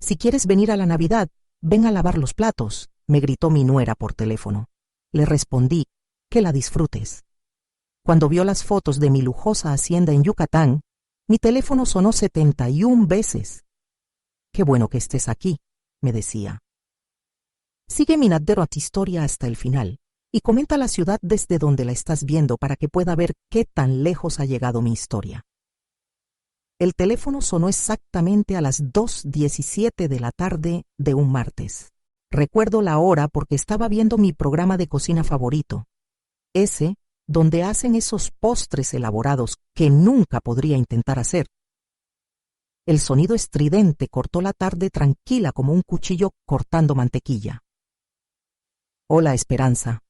Si quieres venir a la Navidad, ven a lavar los platos, me gritó mi nuera por teléfono. Le respondí, que la disfrutes. Cuando vio las fotos de mi lujosa hacienda en Yucatán, mi teléfono sonó 71 veces. Qué bueno que estés aquí, me decía. Sigue mi Nadderot historia hasta el final y comenta la ciudad desde donde la estás viendo para que pueda ver qué tan lejos ha llegado mi historia. El teléfono sonó exactamente a las 2:17 de la tarde de un martes. Recuerdo la hora porque estaba viendo mi programa de cocina favorito, ese donde hacen esos postres elaborados que nunca podría intentar hacer. El sonido estridente cortó la tarde tranquila como un cuchillo cortando mantequilla. Hola, Esperanza.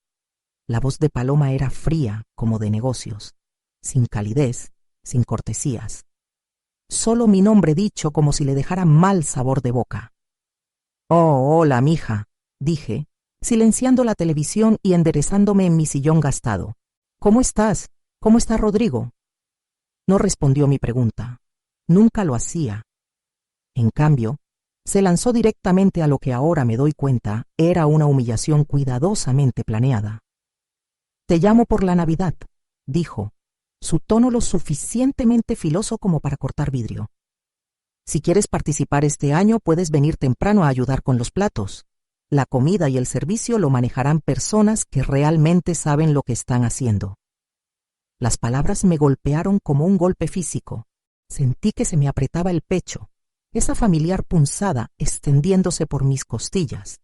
La voz de Paloma era fría como de negocios, sin calidez, sin cortesías. Solo mi nombre dicho como si le dejara mal sabor de boca. Oh, hola, mija, dije, silenciando la televisión y enderezándome en mi sillón gastado. ¿Cómo estás? ¿Cómo está Rodrigo? No respondió mi pregunta. Nunca lo hacía. En cambio, se lanzó directamente a lo que ahora me doy cuenta era una humillación cuidadosamente planeada. Te llamo por la Navidad, dijo, su tono lo suficientemente filoso como para cortar vidrio. Si quieres participar este año, puedes venir temprano a ayudar con los platos. La comida y el servicio lo manejarán personas que realmente saben lo que están haciendo. Las palabras me golpearon como un golpe físico. Sentí que se me apretaba el pecho, esa familiar punzada extendiéndose por mis costillas.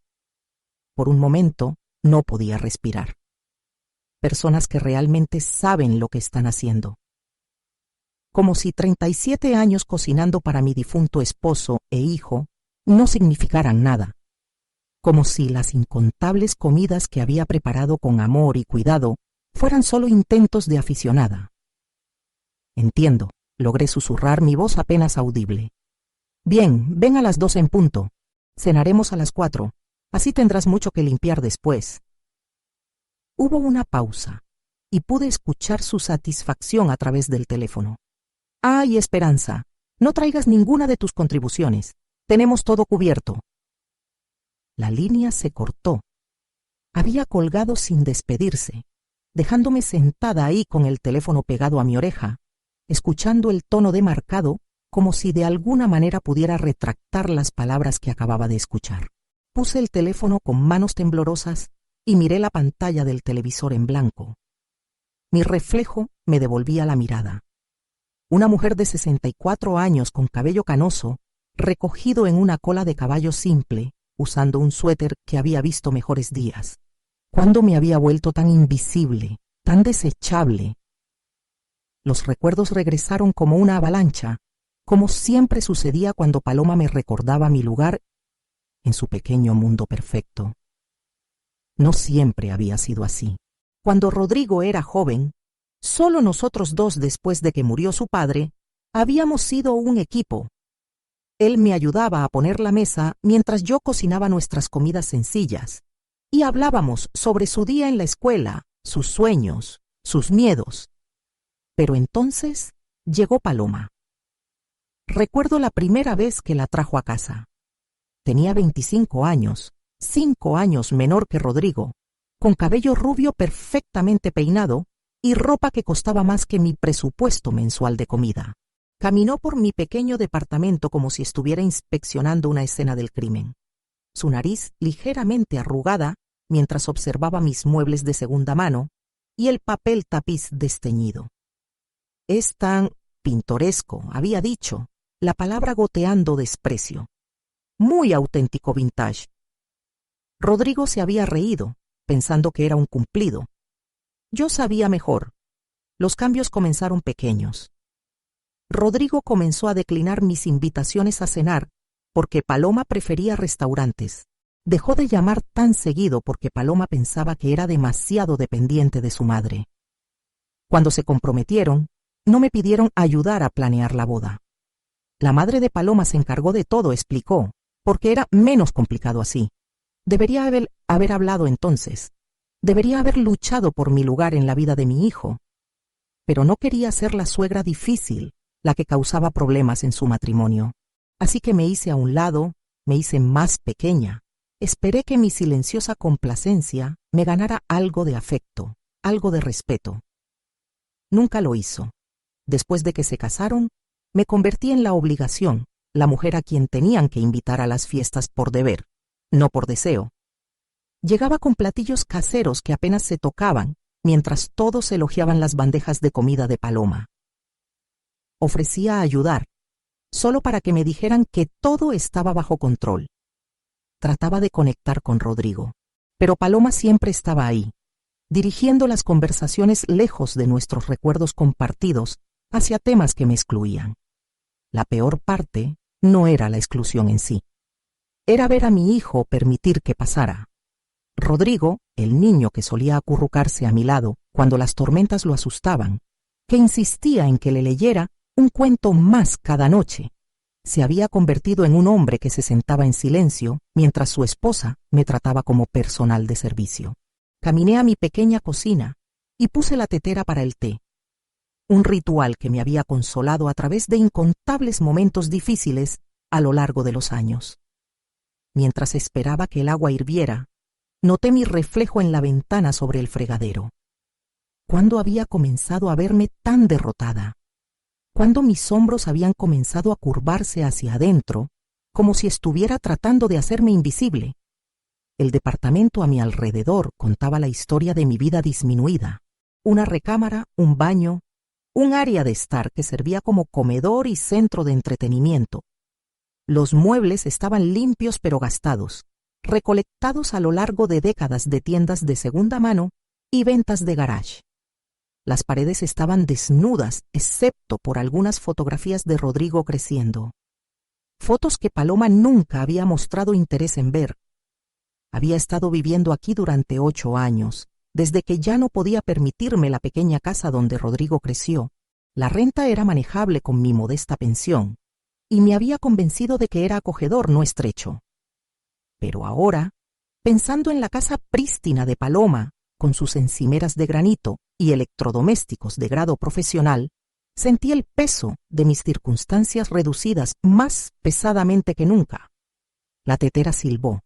Por un momento no podía respirar. Personas que realmente saben lo que están haciendo. Como si 37 años cocinando para mi difunto esposo e hijo no significaran nada. Como si las incontables comidas que había preparado con amor y cuidado fueran solo intentos de aficionada. Entiendo, logré susurrar mi voz apenas audible. Bien, ven a las 2 en punto. Cenaremos a las 4. Así tendrás mucho que limpiar después. Hubo una pausa y pude escuchar su satisfacción a través del teléfono. ¡Ay, Esperanza! No traigas ninguna de tus contribuciones. Tenemos todo cubierto. La línea se cortó. Había colgado sin despedirse, dejándome sentada ahí con el teléfono pegado a mi oreja, escuchando el tono demarcado como si de alguna manera pudiera retractar las palabras que acababa de escuchar. Puse el teléfono con manos temblorosas y miré la pantalla del televisor en blanco. Mi reflejo me devolvía la mirada. Una mujer de 64 años con cabello canoso, recogido en una cola de caballo simple, usando un suéter que había visto mejores días. ¿Cuándo me había vuelto tan invisible, tan desechable? Los recuerdos regresaron como una avalancha, como siempre sucedía cuando Paloma me recordaba mi lugar en su pequeño mundo perfecto. No siempre había sido así. Cuando Rodrigo era joven, solo nosotros dos, después de que murió su padre, habíamos sido un equipo. Él me ayudaba a poner la mesa mientras yo cocinaba nuestras comidas sencillas, y hablábamos sobre su día en la escuela, sus sueños, sus miedos. Pero entonces llegó Paloma. Recuerdo la primera vez que la trajo a casa. Tenía 25 años, 5 años menor que Rodrigo, con cabello rubio perfectamente peinado y ropa que costaba más que mi presupuesto mensual de comida. Caminó por mi pequeño departamento como si estuviera inspeccionando una escena del crimen. Su nariz ligeramente arrugada mientras observaba mis muebles de segunda mano y el papel tapiz desteñido. Es tan pintoresco, había dicho, la palabra goteando desprecio. Muy auténtico vintage. Rodrigo se había reído, pensando que era un cumplido. Yo sabía mejor. Los cambios comenzaron pequeños. Rodrigo comenzó a declinar mis invitaciones a cenar porque Paloma prefería restaurantes. Dejó de llamar tan seguido porque Paloma pensaba que era demasiado dependiente de su madre. Cuando se comprometieron, no me pidieron ayudar a planear la boda. La madre de Paloma se encargó de todo, explicó, porque era menos complicado así. Debería haber hablado entonces. Debería haber luchado por mi lugar en la vida de mi hijo. Pero no quería ser la suegra difícil, la que causaba problemas en su matrimonio. Así que me hice a un lado, Me hice más pequeña. Esperé que mi silenciosa complacencia me ganara algo de afecto, algo de respeto. Nunca lo hizo. Después de que se casaron, me convertí en la obligación, la mujer a quien tenían que invitar a las fiestas por deber, no por deseo. Llegaba con platillos caseros que apenas se tocaban, mientras todos elogiaban las bandejas de comida de Paloma. Ofrecía ayudar, solo para que me dijeran que todo estaba bajo control. Trataba de conectar con Rodrigo, pero Paloma siempre estaba ahí, dirigiendo las conversaciones lejos de nuestros recuerdos compartidos hacia temas que me excluían. La peor parte no era la exclusión en sí. Era ver a mi hijo permitir que pasara. Rodrigo, el niño que solía acurrucarse a mi lado cuando las tormentas lo asustaban, que insistía en que le leyera un cuento más cada noche, se había convertido en un hombre que se sentaba en silencio mientras su esposa me trataba como personal de servicio. Caminé a mi pequeña cocina y puse la tetera para el té, un ritual que me había consolado a través de incontables momentos difíciles a lo largo de los años. Mientras esperaba que el agua hirviera, noté mi reflejo en la ventana sobre el fregadero. ¿Cuándo había comenzado a verme tan derrotada? ¿Cuándo mis hombros habían comenzado a curvarse hacia adentro, como si estuviera tratando de hacerme invisible? El departamento a mi alrededor contaba la historia de mi vida disminuida. Una recámara, un baño, un área de estar que servía como comedor y centro de entretenimiento. Los muebles estaban limpios pero gastados, recolectados a lo largo de décadas de tiendas de segunda mano y ventas de garage. Las paredes estaban desnudas, excepto por algunas fotografías de Rodrigo creciendo. Fotos que Paloma nunca había mostrado interés en ver. Había estado viviendo aquí durante 8 años, desde que ya no podía permitirme la pequeña casa donde Rodrigo creció. La renta era manejable con mi modesta pensión, y me había convencido de que era acogedor, no estrecho. Pero ahora, pensando en la casa prístina de Paloma, con sus encimeras de granito y electrodomésticos de grado profesional, sentí el peso de mis circunstancias reducidas más pesadamente que nunca. La tetera silbó,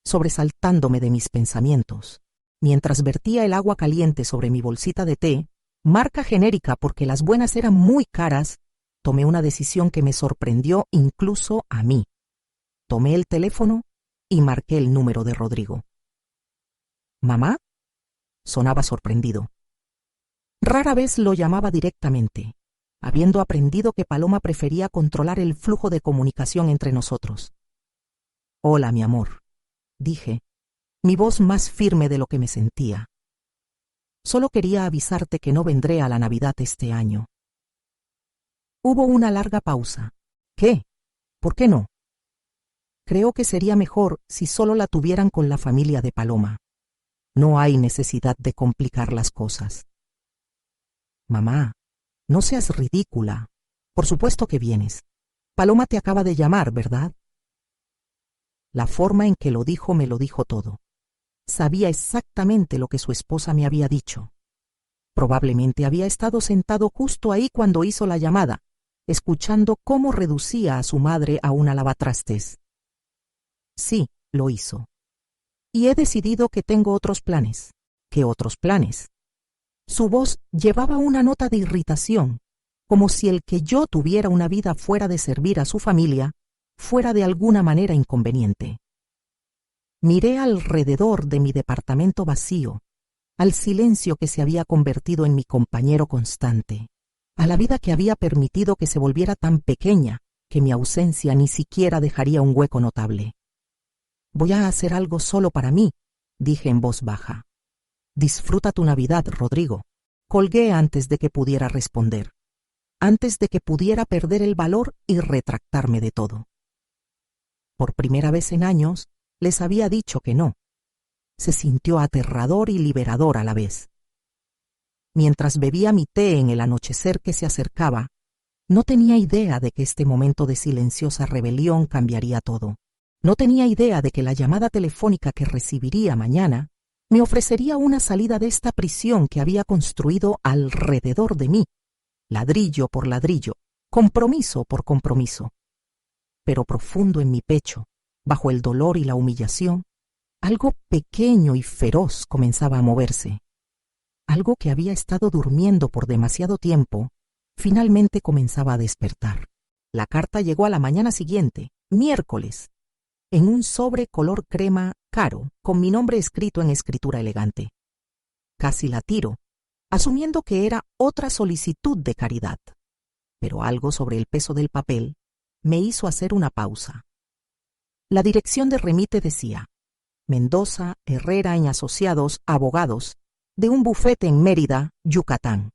sobresaltándome de mis pensamientos, mientras vertía el agua caliente sobre mi bolsita de té, marca genérica porque las buenas eran muy caras. Tomé una decisión que me sorprendió incluso a mí. Tomé el teléfono y marqué el número de Rodrigo. ¿Mamá? Sonaba sorprendido. Rara vez lo llamaba directamente, habiendo aprendido que Paloma prefería controlar el flujo de comunicación entre nosotros. Hola, mi amor, dije, mi voz más firme de lo que me sentía. Solo quería avisarte que no vendré a la Navidad este año. Hubo una larga pausa. ¿Qué? ¿Por qué no? Creo que sería mejor si solo la tuvieran con la familia de Paloma. No hay necesidad de complicar las cosas. Mamá, no seas ridícula. Por supuesto que vienes. Paloma te acaba de llamar, ¿verdad? La forma en que lo dijo me lo dijo todo. Sabía exactamente lo que su esposa me había dicho. Probablemente había estado sentado justo ahí cuando hizo la llamada, escuchando cómo reducía a su madre a una lavatrastes. Sí, lo hizo. Y he decidido que tengo otros planes. ¿Qué otros planes? Su voz llevaba una nota de irritación, como si el que yo tuviera una vida fuera de servir a su familia fuera de alguna manera inconveniente. Miré alrededor de mi departamento vacío, al silencio que se había convertido en mi compañero constante, a la vida que había permitido que se volviera tan pequeña que mi ausencia ni siquiera dejaría un hueco notable. Voy a hacer algo solo para mí, dije en voz baja. Disfruta tu Navidad, Rodrigo. Colgué antes de que pudiera responder, antes de que pudiera perder el valor y retractarme de todo. Por primera vez en años, les había dicho que no. Se sintió aterrador y liberador a la vez. Mientras bebía mi té en el anochecer que se acercaba, no tenía idea de que este momento de silenciosa rebelión cambiaría todo. No tenía idea de que la llamada telefónica que recibiría mañana me ofrecería una salida de esta prisión que había construido alrededor de mí, ladrillo por ladrillo, compromiso por compromiso. Pero profundo en mi pecho, bajo el dolor y la humillación, algo pequeño y feroz comenzaba a moverse. Algo que había estado durmiendo por demasiado tiempo, finalmente comenzaba a despertar. La carta llegó a la mañana siguiente, miércoles, en un sobre color crema caro, con mi nombre escrito en escritura elegante. Casi la tiro, asumiendo que era otra solicitud de caridad. Pero algo sobre el peso del papel me hizo hacer una pausa. La dirección de remite decía: Mendoza, Herrera y Asociados, abogados, de un bufete en Mérida, Yucatán.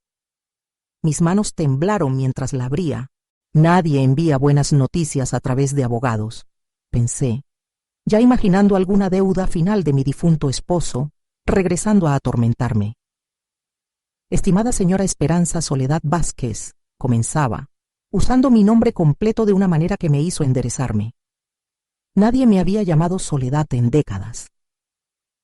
Mis manos temblaron mientras la abría. Nadie envía buenas noticias a través de abogados, pensé, ya imaginando alguna deuda final de mi difunto esposo, regresando a atormentarme. Estimada señora Esperanza Soledad Vázquez, comenzaba, usando mi nombre completo de una manera que me hizo enderezarme. Nadie me había llamado Soledad en décadas.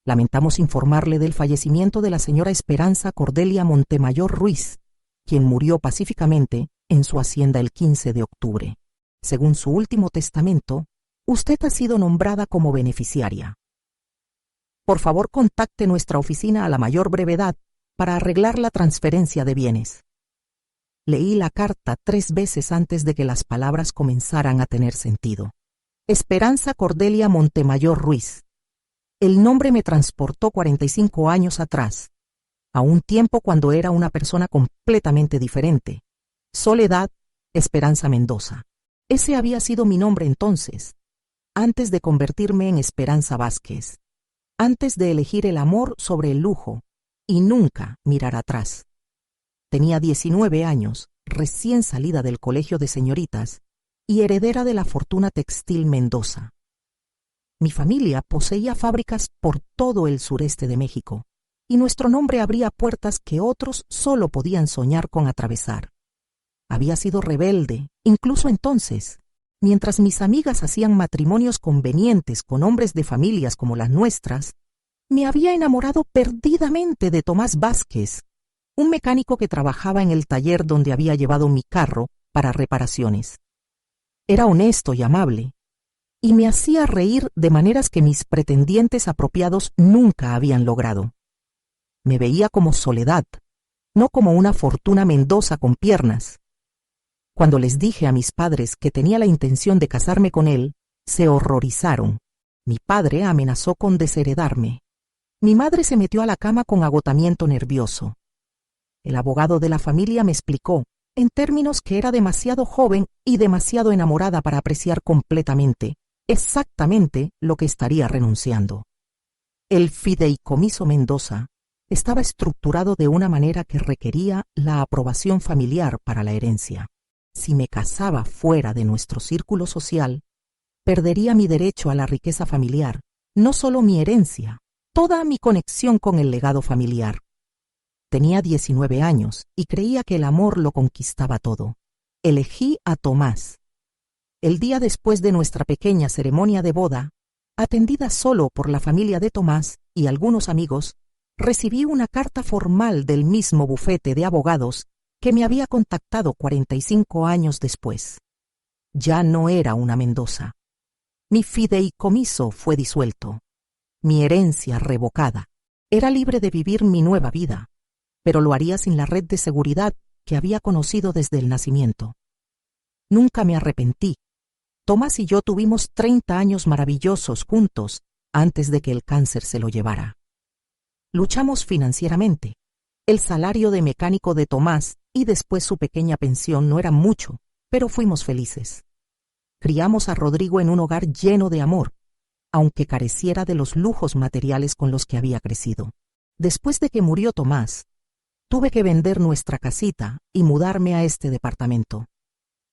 Lamentamos informarle del fallecimiento de la señora Esperanza Cordelia Montemayor Ruiz, quien murió pacíficamente en su hacienda el 15 de octubre. Según su último testamento, usted ha sido nombrada como beneficiaria. Por favor, contacte nuestra oficina a la mayor brevedad para arreglar la transferencia de bienes. Leí la carta 3 veces antes de que las palabras comenzaran a tener sentido. Esperanza Cordelia Montemayor Ruiz. El nombre me transportó 45 años atrás, a un tiempo cuando era una persona completamente diferente. Soledad Esperanza Mendoza. Ese había sido mi nombre entonces, antes de convertirme en Esperanza Vázquez, antes de elegir el amor sobre el lujo y nunca mirar atrás. Tenía 19 años, recién salida del colegio de señoritas y heredera de la fortuna textil Mendoza. Mi familia poseía fábricas por todo el sureste de México, y nuestro nombre abría puertas que otros solo podían soñar con atravesar. Había sido rebelde, incluso entonces, mientras mis amigas hacían matrimonios convenientes con hombres de familias como las nuestras. Me había enamorado perdidamente de Tomás Vázquez, un mecánico que trabajaba en el taller donde había llevado mi carro para reparaciones. Era honesto y amable, y me hacía reír de maneras que mis pretendientes apropiados nunca habían logrado. Me veía como Soledad, no como una Fortuna Mendoza con piernas. Cuando les dije a mis padres que tenía la intención de casarme con él, se horrorizaron. Mi padre amenazó con desheredarme. Mi madre se metió a la cama con agotamiento nervioso. El abogado de la familia me explicó, en términos que era demasiado joven y demasiado enamorada para apreciar completamente, exactamente lo que estaría renunciando. El fideicomiso Mendoza estaba estructurado de una manera que requería la aprobación familiar para la herencia. Si me casaba fuera de nuestro círculo social, perdería mi derecho a la riqueza familiar, no solo mi herencia, toda mi conexión con el legado familiar. Tenía 19 años y creía que el amor lo conquistaba todo. Elegí a Tomás. El día después de nuestra pequeña ceremonia de boda, atendida solo por la familia de Tomás y algunos amigos, recibí una carta formal del mismo bufete de abogados que me había contactado 45 años después. Ya no era una Mendoza. Mi fideicomiso fue disuelto. Mi herencia revocada. Era libre de vivir mi nueva vida, pero lo haría sin la red de seguridad que había conocido desde el nacimiento. Nunca me arrepentí. Tomás y yo tuvimos 30 años maravillosos juntos antes de que el cáncer se lo llevara. Luchamos financieramente. El salario de mecánico de Tomás y después su pequeña pensión no era mucho, pero fuimos felices. Criamos a Rodrigo en un hogar lleno de amor, aunque careciera de los lujos materiales con los que había crecido. Después de que murió Tomás, tuve que vender nuestra casita y mudarme a este departamento.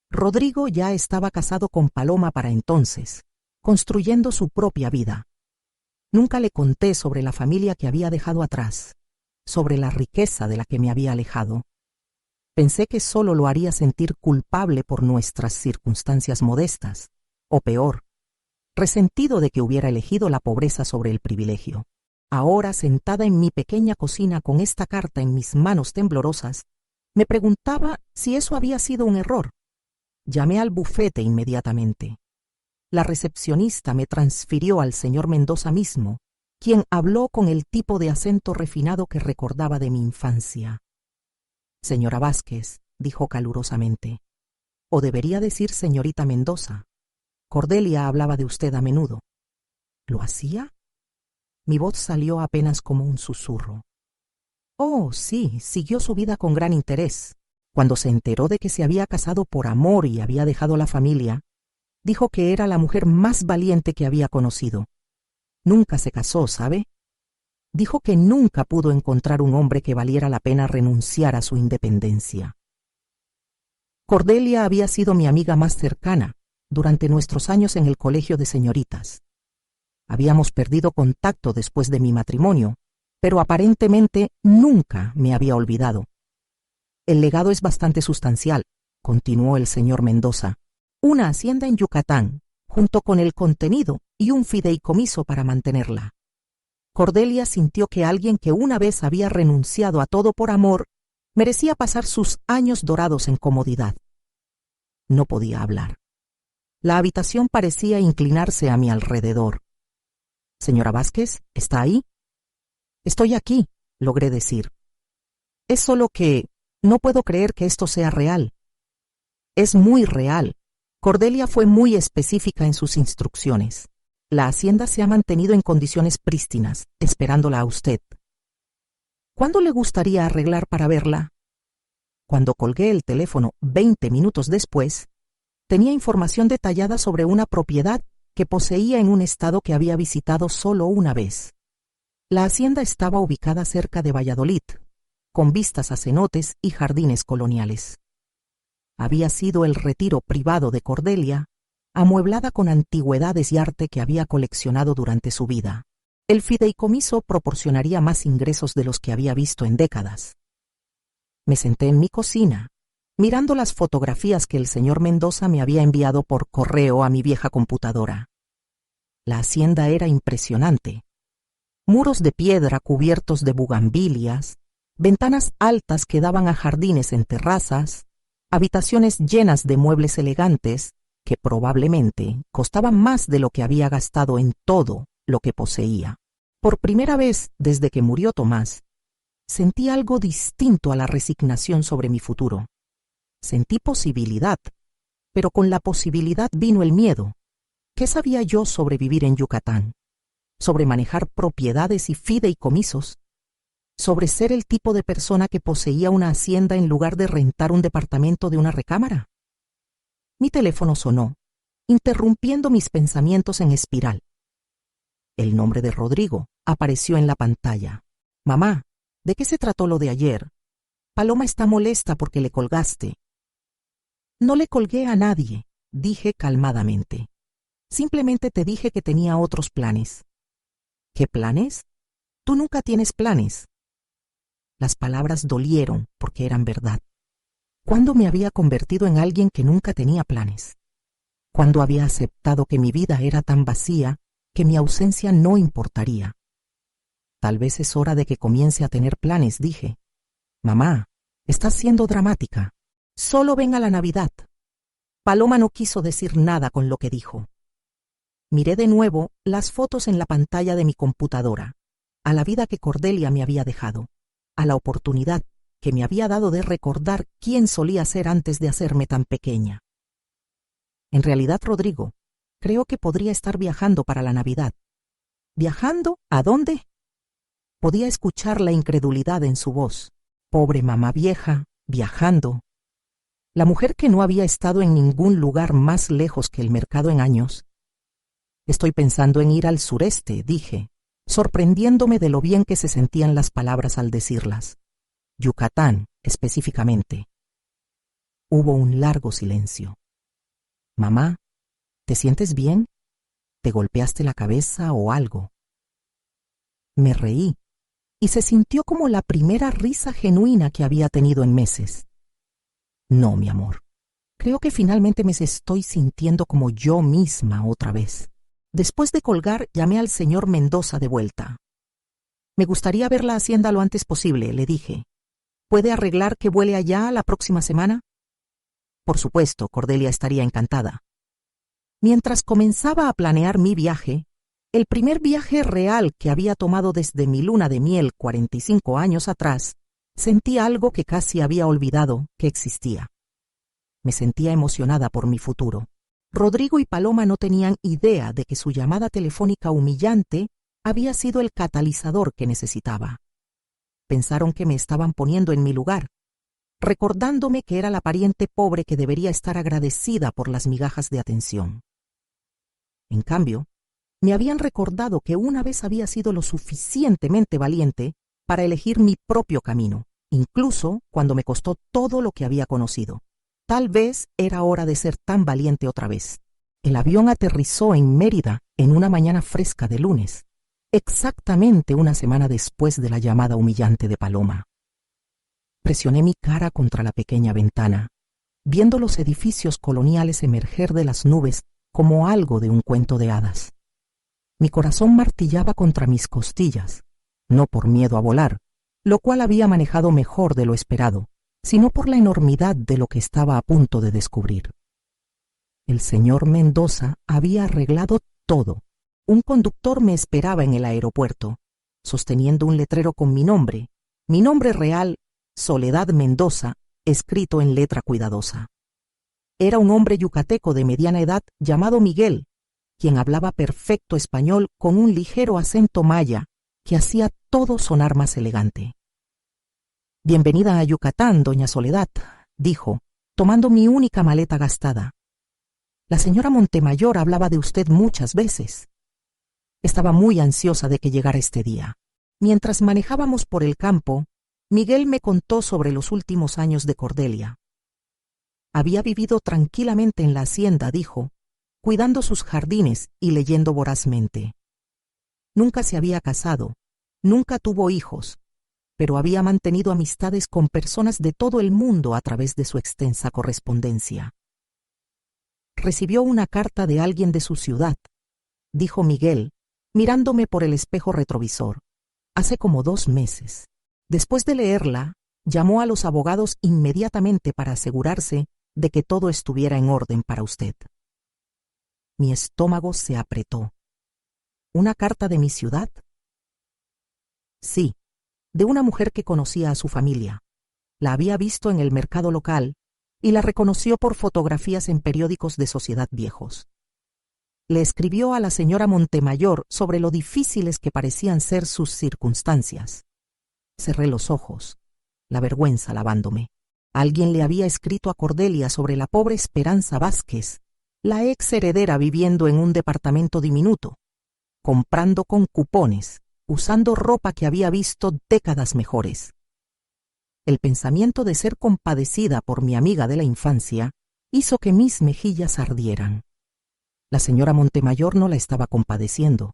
Rodrigo ya estaba casado con Paloma para entonces, construyendo su propia vida. Nunca le conté sobre la familia que había dejado atrás, sobre la riqueza de la que me había alejado. Pensé que solo lo haría sentir culpable por nuestras circunstancias modestas, o peor, resentido de que hubiera elegido la pobreza sobre el privilegio. Ahora, sentada en mi pequeña cocina con esta carta en mis manos temblorosas, me preguntaba si eso había sido un error. Llamé al bufete inmediatamente. La recepcionista me transfirió al señor Mendoza mismo, quien habló con el tipo de acento refinado que recordaba de mi infancia. Señora Vázquez, dijo calurosamente, o debería decir señorita Mendoza. Cordelia hablaba de usted a menudo. ¿Lo hacía? Mi voz salió apenas como un susurro. Oh, sí, siguió su vida con gran interés. Cuando se enteró de que se había casado por amor y había dejado la familia, dijo que era la mujer más valiente que había conocido. Nunca se casó, ¿sabe? Dijo que nunca pudo encontrar un hombre que valiera la pena renunciar a su independencia. Cordelia había sido mi amiga más cercana durante nuestros años en el colegio de señoritas. Habíamos perdido contacto después de mi matrimonio, pero aparentemente nunca me había olvidado. El legado es bastante sustancial, continuó el señor Mendoza. Una hacienda en Yucatán, junto con el contenido y un fideicomiso para mantenerla. Cordelia sintió que alguien que una vez había renunciado a todo por amor merecía pasar sus años dorados en comodidad. No podía hablar. La habitación parecía inclinarse a mi alrededor. Señora Vázquez, ¿está ahí? Estoy aquí, logré decir. Es solo que no puedo creer que esto sea real. Es muy real. Cordelia fue muy específica en sus instrucciones. La hacienda se ha mantenido en condiciones prístinas, esperándola a usted. ¿Cuándo le gustaría arreglar para verla? Cuando colgué el teléfono 20 minutos después, tenía información detallada sobre una propiedad que poseía en un estado que había visitado solo una vez. La hacienda estaba ubicada cerca de Valladolid, con vistas a cenotes y jardines coloniales. Había sido el retiro privado de Cordelia, amueblada con antigüedades y arte que había coleccionado durante su vida. El fideicomiso proporcionaría más ingresos de los que había visto en décadas. Me senté en mi cocina, mirando las fotografías que el señor Mendoza me había enviado por correo a mi vieja computadora. La hacienda era impresionante. Muros de piedra cubiertos de bugambilias, ventanas altas que daban a jardines en terrazas, habitaciones llenas de muebles elegantes que probablemente costaban más de lo que había gastado en todo lo que poseía. Por primera vez desde que murió Tomás, sentí algo distinto a la resignación sobre mi futuro. Sentí posibilidad, pero con la posibilidad vino el miedo. ¿Qué sabía yo sobre vivir en Yucatán? Sobre manejar propiedades y fideicomisos, sobre ser el tipo de persona que poseía una hacienda en lugar de rentar un departamento de una recámara. Mi teléfono sonó, interrumpiendo mis pensamientos en espiral. El nombre de Rodrigo apareció en la pantalla. Mamá, ¿de qué se trató lo de ayer? Paloma está molesta porque le colgaste. No le colgué a nadie, dije calmadamente. Simplemente te dije que tenía otros planes. ¿Qué planes? Tú nunca tienes planes. Las palabras dolieron porque eran verdad. ¿Cuándo me había convertido en alguien que nunca tenía planes? ¿Cuándo había aceptado que mi vida era tan vacía que mi ausencia no importaría? Tal vez es hora de que comience a tener planes, dije. Mamá, estás siendo dramática. Solo ven a la Navidad. Paloma no quiso decir nada con lo que dijo. Miré de nuevo las fotos en la pantalla de mi computadora, a la vida que Cordelia me había dejado, a la oportunidad que me había dado de recordar quién solía ser antes de hacerme tan pequeña. En realidad, Rodrigo, creo que podría estar viajando para la Navidad. ¿Viajando? ¿A dónde? Podía escuchar la incredulidad en su voz. Pobre mamá vieja, viajando. La mujer que no había estado en ningún lugar más lejos que el mercado en años. Estoy pensando en ir al sureste, dije, sorprendiéndome de lo bien que se sentían las palabras al decirlas. Yucatán, específicamente. Hubo un largo silencio. Mamá, ¿te sientes bien? ¿Te golpeaste la cabeza o algo? Me reí, y se sintió como la primera risa genuina que había tenido en meses. No, mi amor. Creo que finalmente me estoy sintiendo como yo misma otra vez. Después de colgar, llamé al señor Mendoza de vuelta. Me gustaría ver la hacienda lo antes posible, le dije. ¿Puede arreglar que vuele allá la próxima semana? Por supuesto, Cordelia estaría encantada. Mientras comenzaba a planear mi viaje, el primer viaje real que había tomado desde mi luna de miel 45 años atrás, sentí algo que casi había olvidado que existía. Me sentía emocionada por mi futuro. Rodrigo y Paloma no tenían idea de que su llamada telefónica humillante había sido el catalizador que necesitaba. Pensaron que me estaban poniendo en mi lugar, recordándome que era la pariente pobre que debería estar agradecida por las migajas de atención. En cambio, me habían recordado que una vez había sido lo suficientemente valiente para elegir mi propio camino, incluso cuando me costó todo lo que había conocido. Tal vez era hora de ser tan valiente otra vez. El avión aterrizó en Mérida en una mañana fresca de lunes, exactamente una semana después de la llamada humillante de Paloma. Presioné mi cara contra la pequeña ventana, viendo los edificios coloniales emerger de las nubes como algo de un cuento de hadas. Mi corazón martillaba contra mis costillas, no por miedo a volar, lo cual había manejado mejor de lo esperado, sino por la enormidad de lo que estaba a punto de descubrir. El señor Mendoza había arreglado todo. Un conductor me esperaba en el aeropuerto, sosteniendo un letrero con mi nombre real, Soledad Mendoza, escrito en letra cuidadosa. Era un hombre yucateco de mediana edad llamado Miguel, quien hablaba perfecto español con un ligero acento maya que hacía todo sonar más elegante. «Bienvenida a Yucatán, doña Soledad», dijo, tomando mi única maleta gastada. «La señora Montemayor hablaba de usted muchas veces». Estaba muy ansiosa de que llegara este día. Mientras manejábamos por el campo, Miguel me contó sobre los últimos años de Cordelia. Había vivido tranquilamente en la hacienda, dijo, cuidando sus jardines y leyendo vorazmente. Nunca se había casado, nunca tuvo hijos, pero había mantenido amistades con personas de todo el mundo a través de su extensa correspondencia. Recibió una carta de alguien de su ciudad, dijo Miguel, mirándome por el espejo retrovisor, hace como 2 meses. Después de leerla, llamó a los abogados inmediatamente para asegurarse de que todo estuviera en orden para usted. Mi estómago se apretó. ¿Una carta de mi ciudad? Sí, de una mujer que conocía a su familia. La había visto en el mercado local y la reconoció por fotografías en periódicos de sociedad viejos. Le escribió a la señora Montemayor sobre lo difíciles que parecían ser sus circunstancias. Cerré los ojos, la vergüenza lavándome. Alguien le había escrito a Cordelia sobre la pobre Esperanza Vázquez, la ex heredera viviendo en un departamento diminuto, comprando con cupones, usando ropa que había visto décadas mejores. El pensamiento de ser compadecida por mi amiga de la infancia hizo que mis mejillas ardieran. La señora Montemayor no la estaba compadeciendo,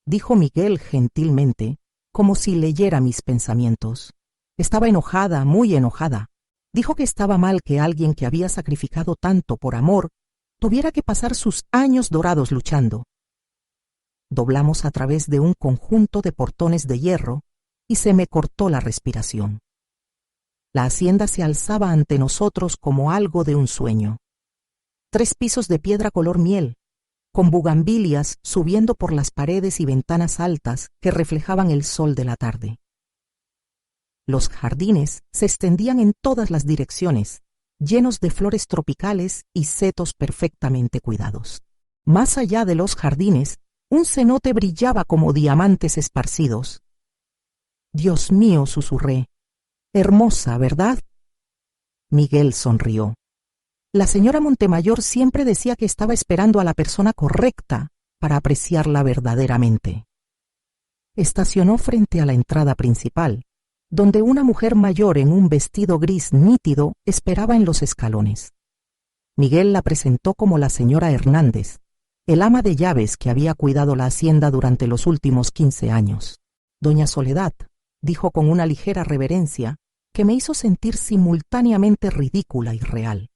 dijo Miguel gentilmente, como si leyera mis pensamientos. Estaba enojada, muy enojada. Dijo que estaba mal que alguien que había sacrificado tanto por amor tuviera que pasar sus años dorados luchando. Doblamos a través de un conjunto de portones de hierro y se me cortó la respiración. La hacienda se alzaba ante nosotros como algo de un sueño. 3 pisos de piedra color miel, con bugambilias subiendo por las paredes y ventanas altas que reflejaban el sol de la tarde. Los jardines se extendían en todas las direcciones, llenos de flores tropicales y setos perfectamente cuidados. Más allá de los jardines, un cenote brillaba como diamantes esparcidos. «Dios mío», susurré. «Hermosa, ¿verdad?» Miguel sonrió. La señora Montemayor siempre decía que estaba esperando a la persona correcta para apreciarla verdaderamente. Estacionó frente a la entrada principal, donde una mujer mayor en un vestido gris nítido esperaba en los escalones. Miguel la presentó como la señora Hernández, el ama de llaves que había cuidado la hacienda durante los últimos 15 años. «Doña Soledad», dijo con una ligera reverencia que me hizo sentir simultáneamente ridícula y real.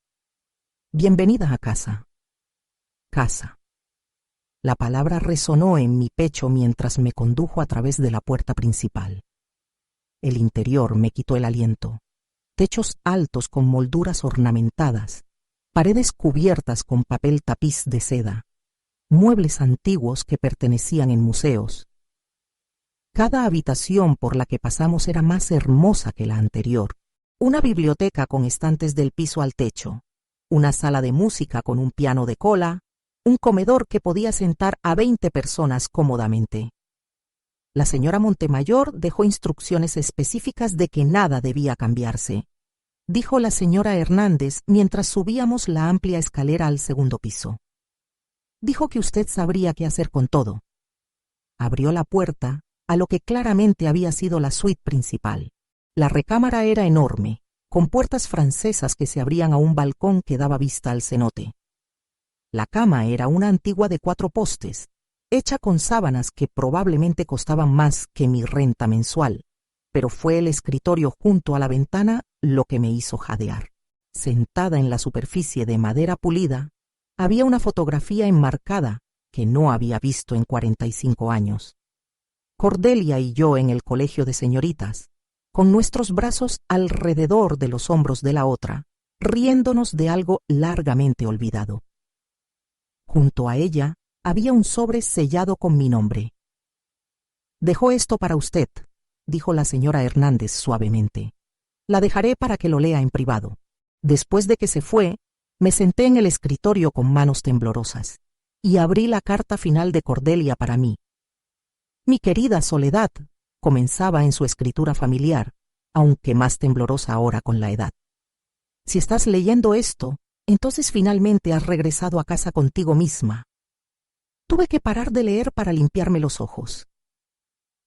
«Bienvenida a casa». Casa. La palabra resonó en mi pecho mientras me condujo a través de la puerta principal. El interior me quitó el aliento. Techos altos con molduras ornamentadas, paredes cubiertas con papel tapiz de seda, muebles antiguos que pertenecían en museos. Cada habitación por la que pasamos era más hermosa que la anterior. Una biblioteca con estantes del piso al techo, una sala de música con un piano de cola, un comedor que podía sentar a 20 personas cómodamente. La señora Montemayor dejó instrucciones específicas de que nada debía cambiarse, dijo la señora Hernández mientras subíamos la amplia escalera al segundo piso. Dijo que usted sabría qué hacer con todo. Abrió la puerta a lo que claramente había sido la suite principal. La recámara era enorme, con puertas francesas que se abrían a un balcón que daba vista al cenote. La cama era una antigua de 4 postes, hecha con sábanas que probablemente costaban más que mi renta mensual, pero fue el escritorio junto a la ventana lo que me hizo jadear. Sentada en la superficie de madera pulida, había una fotografía enmarcada que no había visto en 45 años. Cordelia y yo en el colegio de señoritas, con nuestros brazos alrededor de los hombros de la otra, riéndonos de algo largamente olvidado. Junto a ella había un sobre sellado con mi nombre. «Dejo esto para usted», dijo la señora Hernández suavemente. «La dejaré para que lo lea en privado». Después de que se fue, me senté en el escritorio con manos temblorosas y abrí la carta final de Cordelia para mí. «Mi querida Soledad», comenzaba en su escritura familiar, aunque más temblorosa ahora con la edad. «Si estás leyendo esto, entonces finalmente has regresado a casa contigo misma». Tuve que parar de leer para limpiarme los ojos.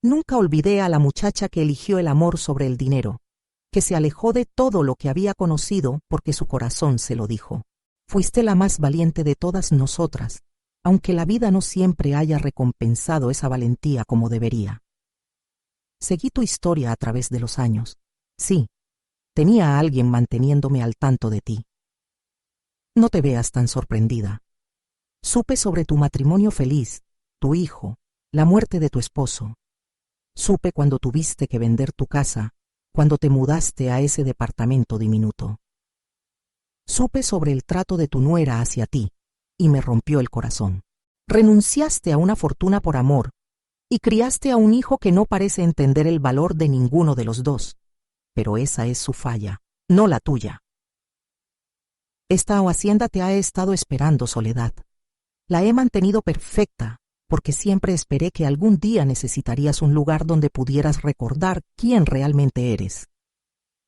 Nunca olvidé a la muchacha que eligió el amor sobre el dinero, que se alejó de todo lo que había conocido porque su corazón se lo dijo. Fuiste la más valiente de todas nosotras, aunque la vida no siempre haya recompensado esa valentía como debería. Seguí tu historia a través de los años. Sí, tenía a alguien manteniéndome al tanto de ti. No te veas tan sorprendida. Supe sobre tu matrimonio feliz, tu hijo, la muerte de tu esposo. Supe cuando tuviste que vender tu casa, cuando te mudaste a ese departamento diminuto. Supe sobre el trato de tu nuera hacia ti, y me rompió el corazón. Renunciaste a una fortuna por amor, y criaste a un hijo que no parece entender el valor de ninguno de los dos, pero esa es su falla, no la tuya. Esta hacienda te ha estado esperando, Soledad. La he mantenido perfecta, porque siempre esperé que algún día necesitarías un lugar donde pudieras recordar quién realmente eres.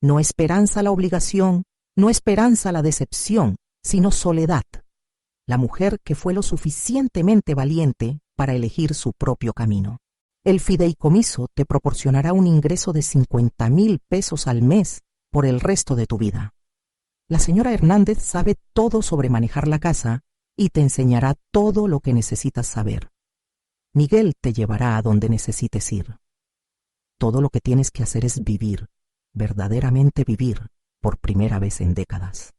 No esperanza la obligación, no esperanza la decepción, sino Soledad, la mujer que fue lo suficientemente valiente para elegir su propio camino. El fideicomiso te proporcionará un ingreso de 50,000 pesos al mes por el resto de tu vida. La señora Hernández sabe todo sobre manejar la casa y te enseñará todo lo que necesitas saber. Miguel te llevará a donde necesites ir. Todo lo que tienes que hacer es vivir, verdaderamente vivir, por primera vez en décadas.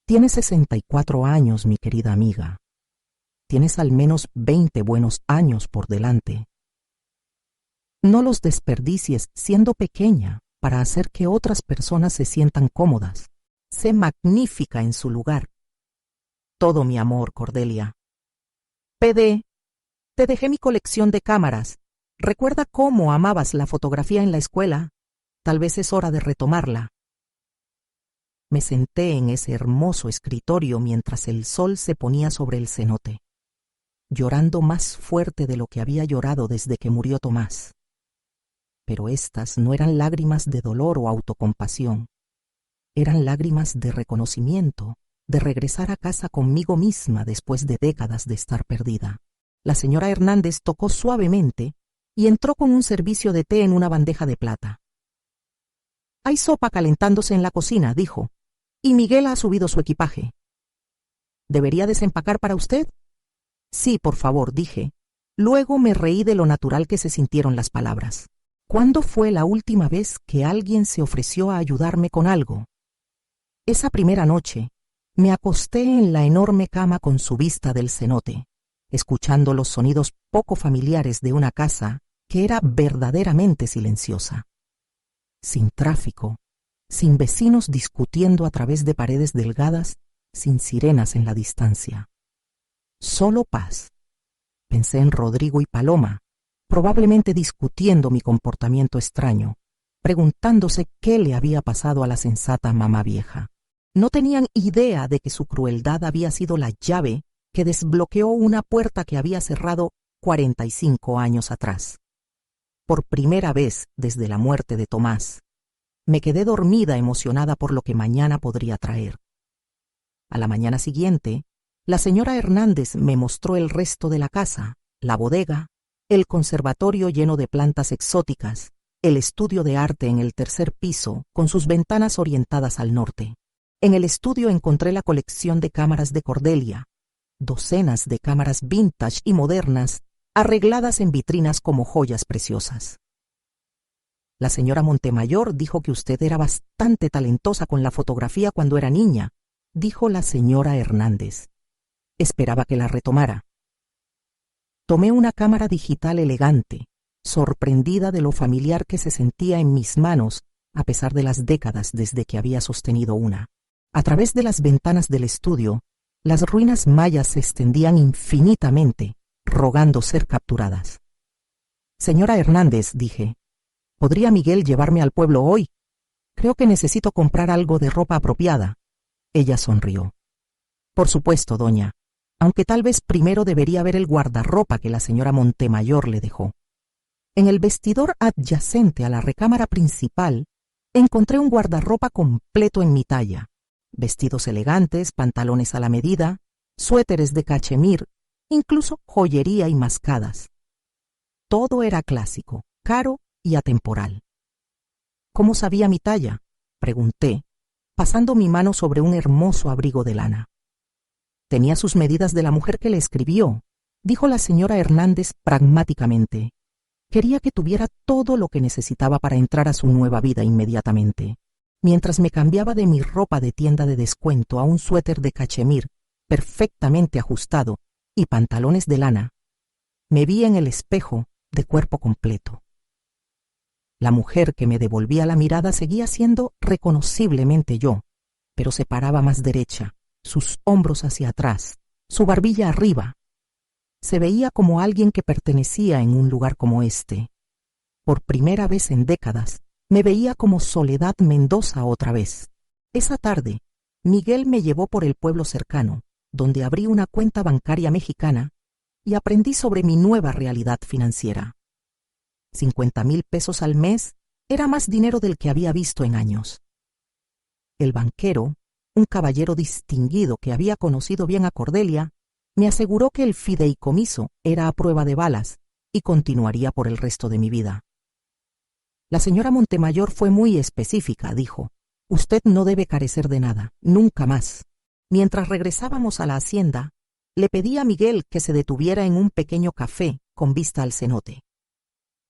Tienes 64 años, mi querida amiga. Tienes al menos 20 buenos años por delante. No los desperdicies siendo pequeña para hacer que otras personas se sientan cómodas. Sé magnífica en su lugar. Todo mi amor, Cordelia. PD, te dejé mi colección de cámaras. ¿Recuerda cómo amabas la fotografía en la escuela? Tal vez es hora de retomarla. Me senté en ese hermoso escritorio mientras el sol se ponía sobre el cenote, llorando más fuerte de lo que había llorado desde que murió Tomás. Pero estas no eran lágrimas de dolor o autocompasión. Eran lágrimas de reconocimiento, de regresar a casa conmigo misma después de décadas de estar perdida. La señora Hernández tocó suavemente y entró con un servicio de té en una bandeja de plata. «Hay sopa calentándose en la cocina», dijo, «y Miguel ha subido su equipaje». «¿Debería desempacar para usted?» «Sí, por favor», dije. Luego me reí de lo natural que se sintieron las palabras. ¿Cuándo fue la última vez que alguien se ofreció a ayudarme con algo? Esa primera noche, me acosté en la enorme cama con su vista del cenote, escuchando los sonidos poco familiares de una casa que era verdaderamente silenciosa. Sin tráfico, sin vecinos discutiendo a través de paredes delgadas, sin sirenas en la distancia. Solo paz. Pensé en Rodrigo y Paloma, probablemente discutiendo mi comportamiento extraño, preguntándose qué le había pasado a la sensata mamá vieja. No tenían idea de que su crueldad había sido la llave que desbloqueó una puerta que había cerrado 45 años atrás. Por primera vez desde la muerte de Tomás, me quedé dormida emocionada por lo que mañana podría traer. A la mañana siguiente, la señora Hernández me mostró el resto de la casa, la bodega, el conservatorio lleno de plantas exóticas, el estudio de arte en el tercer piso con sus ventanas orientadas al norte. En el estudio encontré la colección de cámaras de Cordelia, docenas de cámaras vintage y modernas arregladas en vitrinas como joyas preciosas. La señora Montemayor dijo que usted era bastante talentosa con la fotografía cuando era niña, dijo la señora Hernández. Esperaba que la retomara. Tomé una cámara digital elegante, sorprendida de lo familiar que se sentía en mis manos a pesar de las décadas desde que había sostenido una. A través de las ventanas del estudio, las ruinas mayas se extendían infinitamente, rogando ser capturadas. Señora Hernández, dije, ¿podría Miguel llevarme al pueblo hoy? Creo que necesito comprar algo de ropa apropiada. Ella sonrió. Por supuesto, doña, aunque tal vez primero debería ver el guardarropa que la señora Montemayor le dejó. En el vestidor adyacente a la recámara principal, encontré un guardarropa completo en mi talla. Vestidos elegantes, pantalones a la medida, suéteres de cachemir, incluso joyería y mascadas. Todo era clásico, caro y atemporal. ¿Cómo sabía mi talla?, pregunté, pasando mi mano sobre un hermoso abrigo de lana. Tenía sus medidas de la mujer que le escribió, dijo la señora Hernández pragmáticamente. Quería que tuviera todo lo que necesitaba para entrar a su nueva vida inmediatamente. Mientras me cambiaba de mi ropa de tienda de descuento a un suéter de cachemir perfectamente ajustado y pantalones de lana, me vi en el espejo de cuerpo completo. La mujer que me devolvía la mirada seguía siendo reconociblemente yo, pero se paraba más derecha, sus hombros hacia atrás, su barbilla arriba. Se veía como alguien que pertenecía en un lugar como este. Por primera vez en décadas, me veía como Soledad Mendoza otra vez. Esa tarde, Miguel me llevó por el pueblo cercano, donde abrí una cuenta bancaria mexicana y aprendí sobre mi nueva realidad financiera. 50,000 pesos al mes era más dinero del que había visto en años. El banquero, un caballero distinguido que había conocido bien a Cordelia, me aseguró que el fideicomiso era a prueba de balas y continuaría por el resto de mi vida. La señora Montemayor fue muy específica, dijo. Usted no debe carecer de nada, nunca más. Mientras regresábamos a la hacienda, le pedí a Miguel que se detuviera en un pequeño café con vista al cenote.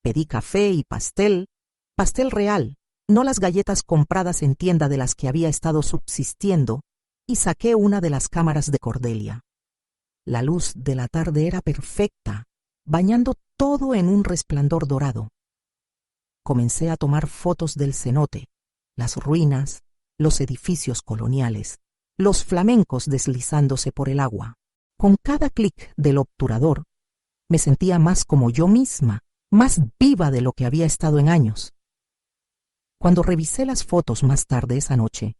Pedí café y pastel real, no las galletas compradas en tienda de las que había estado subsistiendo, y saqué una de las cámaras de Cordelia. La luz de la tarde era perfecta, bañando todo en un resplandor dorado. Comencé a tomar fotos del cenote, las ruinas, los edificios coloniales, los flamencos deslizándose por el agua. Con cada clic del obturador, me sentía más como yo misma, más viva de lo que había estado en años. Cuando revisé las fotos más tarde esa noche,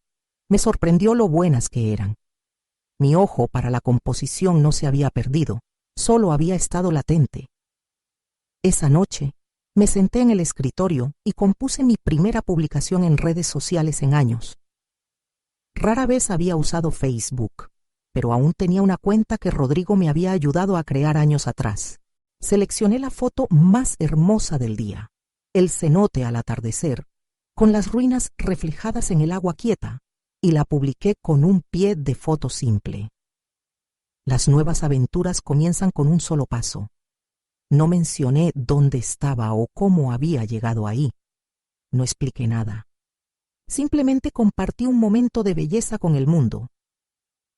me sorprendió lo buenas que eran. Mi ojo para la composición no se había perdido, solo había estado latente. Esa noche, me senté en el escritorio y compuse mi primera publicación en redes sociales en años. Rara vez había usado Facebook, pero aún tenía una cuenta que Rodrigo me había ayudado a crear años atrás. Seleccioné la foto más hermosa del día, el cenote al atardecer, con las ruinas reflejadas en el agua quieta, y la publiqué con un pie de foto simple. Las nuevas aventuras comienzan con un solo paso. No mencioné dónde estaba o cómo había llegado ahí. No expliqué nada. Simplemente compartí un momento de belleza con el mundo.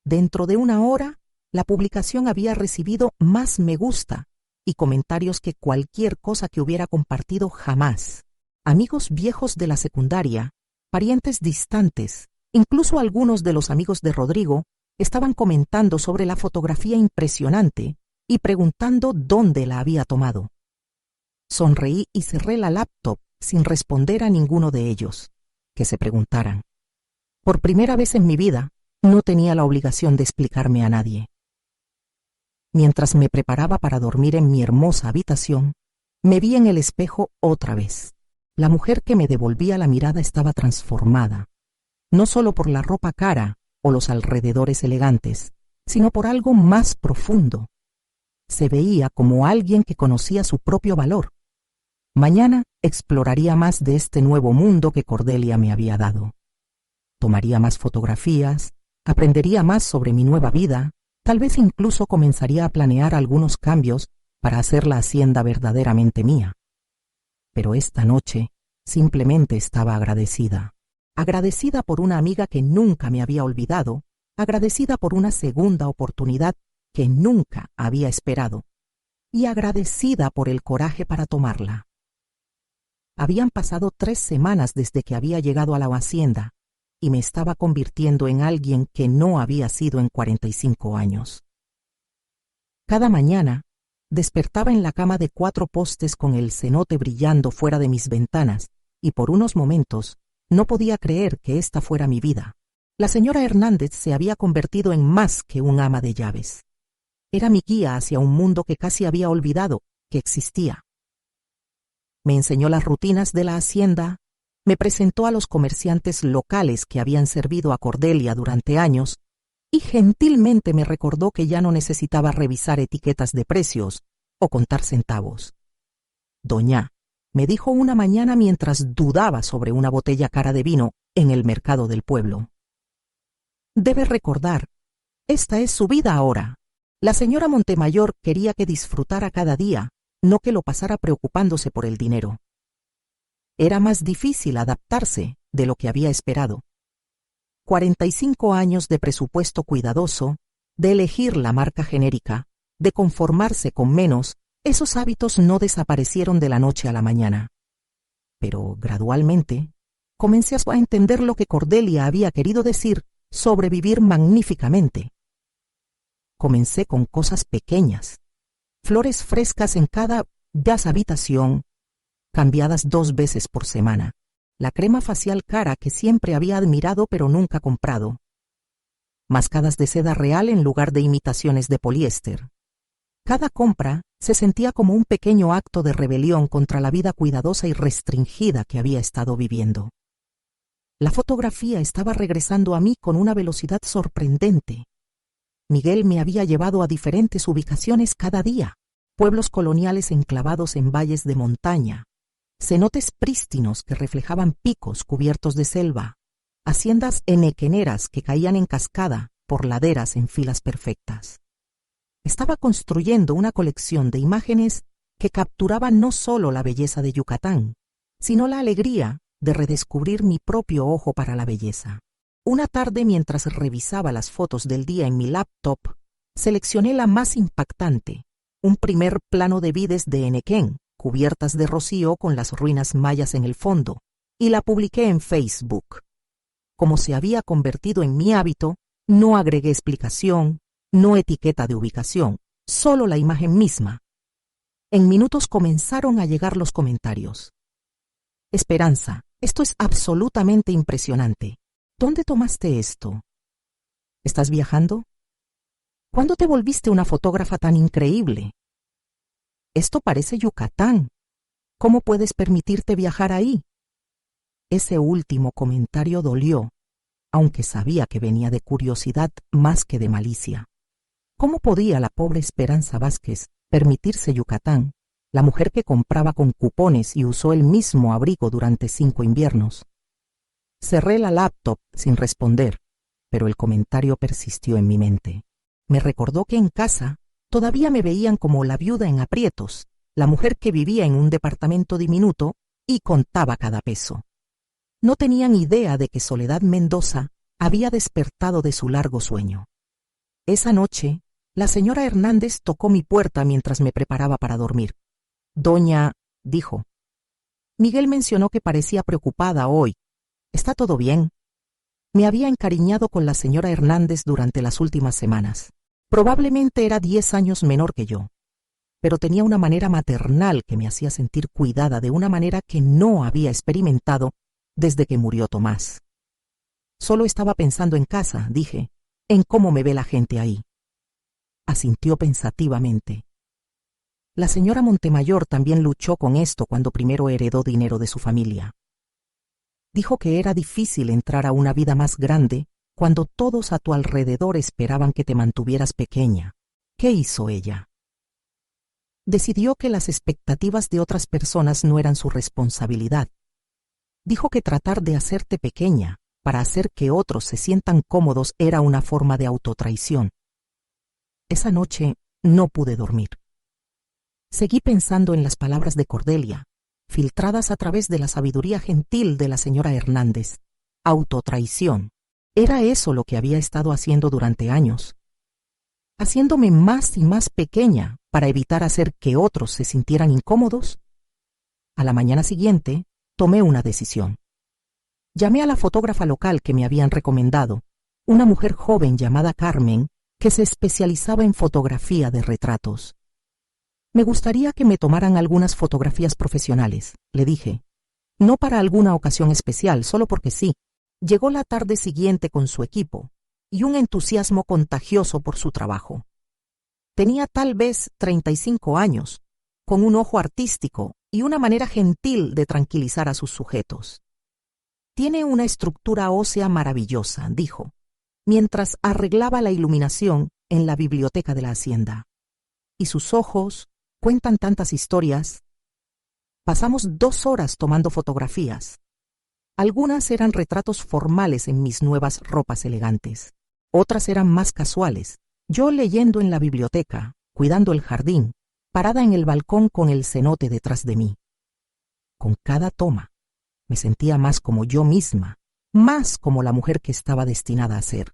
Dentro de una hora, la publicación había recibido más me gusta y comentarios que cualquier cosa que hubiera compartido jamás. Amigos viejos de la secundaria, parientes distantes, incluso algunos de los amigos de Rodrigo, estaban comentando sobre la fotografía impresionante y preguntando dónde la había tomado. Sonreí y cerré la laptop sin responder a ninguno de ellos, que se preguntaran. Por primera vez en mi vida, no tenía la obligación de explicarme a nadie. Mientras me preparaba para dormir en mi hermosa habitación, me vi en el espejo otra vez. La mujer que me devolvía la mirada estaba transformada, no solo por la ropa cara o los alrededores elegantes, sino por algo más profundo. Se veía como alguien que conocía su propio valor. Mañana exploraría más de este nuevo mundo que Cordelia me había dado. Tomaría más fotografías, aprendería más sobre mi nueva vida, tal vez incluso comenzaría a planear algunos cambios para hacer la hacienda verdaderamente mía. Pero esta noche simplemente estaba agradecida. Agradecida por una amiga que nunca me había olvidado, agradecida por una segunda oportunidad que nunca había esperado, y agradecida por el coraje para tomarla. Habían pasado 3 semanas desde que había llegado a la hacienda, y me estaba convirtiendo en alguien que no había sido en 45 años. Cada mañana despertaba en la cama de 4 postes con el cenote brillando fuera de mis ventanas, y por unos momentos no podía creer que esta fuera mi vida. La señora Hernández se había convertido en más que un ama de llaves. Era mi guía hacia un mundo que casi había olvidado que existía. Me enseñó las rutinas de la hacienda, me presentó a los comerciantes locales que habían servido a Cordelia durante años y gentilmente me recordó que ya no necesitaba revisar etiquetas de precios o contar centavos. Doña, me dijo una mañana mientras dudaba sobre una botella cara de vino en el mercado del pueblo. Debe recordar, esta es su vida ahora. La señora Montemayor quería que disfrutara cada día, no que lo pasara preocupándose por el dinero. Era más difícil adaptarse de lo que había esperado. 45 años de presupuesto cuidadoso, de elegir la marca genérica, de conformarse con menos, esos hábitos no desaparecieron de la noche a la mañana. Pero gradualmente comencé a entender lo que Cordelia había querido decir sobre vivir magníficamente. Comencé con cosas pequeñas, flores frescas en cada habitación, cambiadas 2 veces por semana, la crema facial cara que siempre había admirado pero nunca comprado, mascadas de seda real en lugar de imitaciones de poliéster. Cada compra se sentía como un pequeño acto de rebelión contra la vida cuidadosa y restringida que había estado viviendo. La fotografía estaba regresando a mí con una velocidad sorprendente. Miguel me había llevado a diferentes ubicaciones cada día, pueblos coloniales enclavados en valles de montaña, cenotes prístinos que reflejaban picos cubiertos de selva, haciendas enequeneras que caían en cascada por laderas en filas perfectas. Estaba construyendo una colección de imágenes que capturaban no solo la belleza de Yucatán, sino la alegría de redescubrir mi propio ojo para la belleza. Una tarde, mientras revisaba las fotos del día en mi laptop, seleccioné la más impactante, un primer plano de vides de Enequén, cubiertas de rocío con las ruinas mayas en el fondo, y la publiqué en Facebook. Como se había convertido en mi hábito, no agregué explicación, no etiqueta de ubicación, solo la imagen misma. En minutos comenzaron a llegar los comentarios. Esperanza, esto es absolutamente impresionante. ¿Dónde tomaste esto? ¿Estás viajando? ¿Cuándo te volviste una fotógrafa tan increíble? Esto parece Yucatán. ¿Cómo puedes permitirte viajar ahí? Ese último comentario dolió, aunque sabía que venía de curiosidad más que de malicia. ¿Cómo podía la pobre Esperanza Vázquez permitirse Yucatán, la mujer que compraba con cupones y usó el mismo abrigo durante 5 inviernos? Cerré la laptop sin responder, pero el comentario persistió en mi mente. Me recordó que en casa todavía me veían como la viuda en aprietos, la mujer que vivía en un departamento diminuto y contaba cada peso. No tenían idea de que Soledad Mendoza había despertado de su largo sueño. Esa noche, la señora Hernández tocó mi puerta mientras me preparaba para dormir. Doña, dijo. Miguel mencionó que parecía preocupada hoy. ¿Está todo bien? Me había encariñado con la señora Hernández durante las últimas semanas. Probablemente era 10 años menor que yo, pero tenía una manera maternal que me hacía sentir cuidada de una manera que no había experimentado desde que murió Tomás. Solo estaba pensando en casa, dije, en cómo me ve la gente ahí. Asintió pensativamente. La señora Montemayor también luchó con esto cuando primero heredó dinero de su familia. Dijo que era difícil entrar a una vida más grande cuando todos a tu alrededor esperaban que te mantuvieras pequeña. ¿Qué hizo ella? Decidió que las expectativas de otras personas no eran su responsabilidad. Dijo que tratar de hacerte pequeña para hacer que otros se sientan cómodos era una forma de autotraición. Esa noche no pude dormir. Seguí pensando en las palabras de Cordelia, filtradas a través de la sabiduría gentil de la señora Hernández. Autotraición. Era eso lo que había estado haciendo durante años. Haciéndome más y más pequeña para evitar hacer que otros se sintieran incómodos. A la mañana siguiente, tomé una decisión. Llamé a la fotógrafa local que me habían recomendado, una mujer joven llamada Carmen, que se especializaba en fotografía de retratos. Me gustaría que me tomaran algunas fotografías profesionales, le dije. No para alguna ocasión especial, solo porque sí. Llegó la tarde siguiente con su equipo y un entusiasmo contagioso por su trabajo. Tenía tal vez 35 años, con un ojo artístico y una manera gentil de tranquilizar a sus sujetos. Tiene una estructura ósea maravillosa, dijo, mientras arreglaba la iluminación en la biblioteca de la hacienda. Y sus ojos cuentan tantas historias. Pasamos 2 horas tomando fotografías. Algunas eran retratos formales en mis nuevas ropas elegantes. Otras eran más casuales. Yo leyendo en la biblioteca, cuidando el jardín, parada en el balcón con el cenote detrás de mí. Con cada toma, me sentía más como yo misma, más como la mujer que estaba destinada a ser.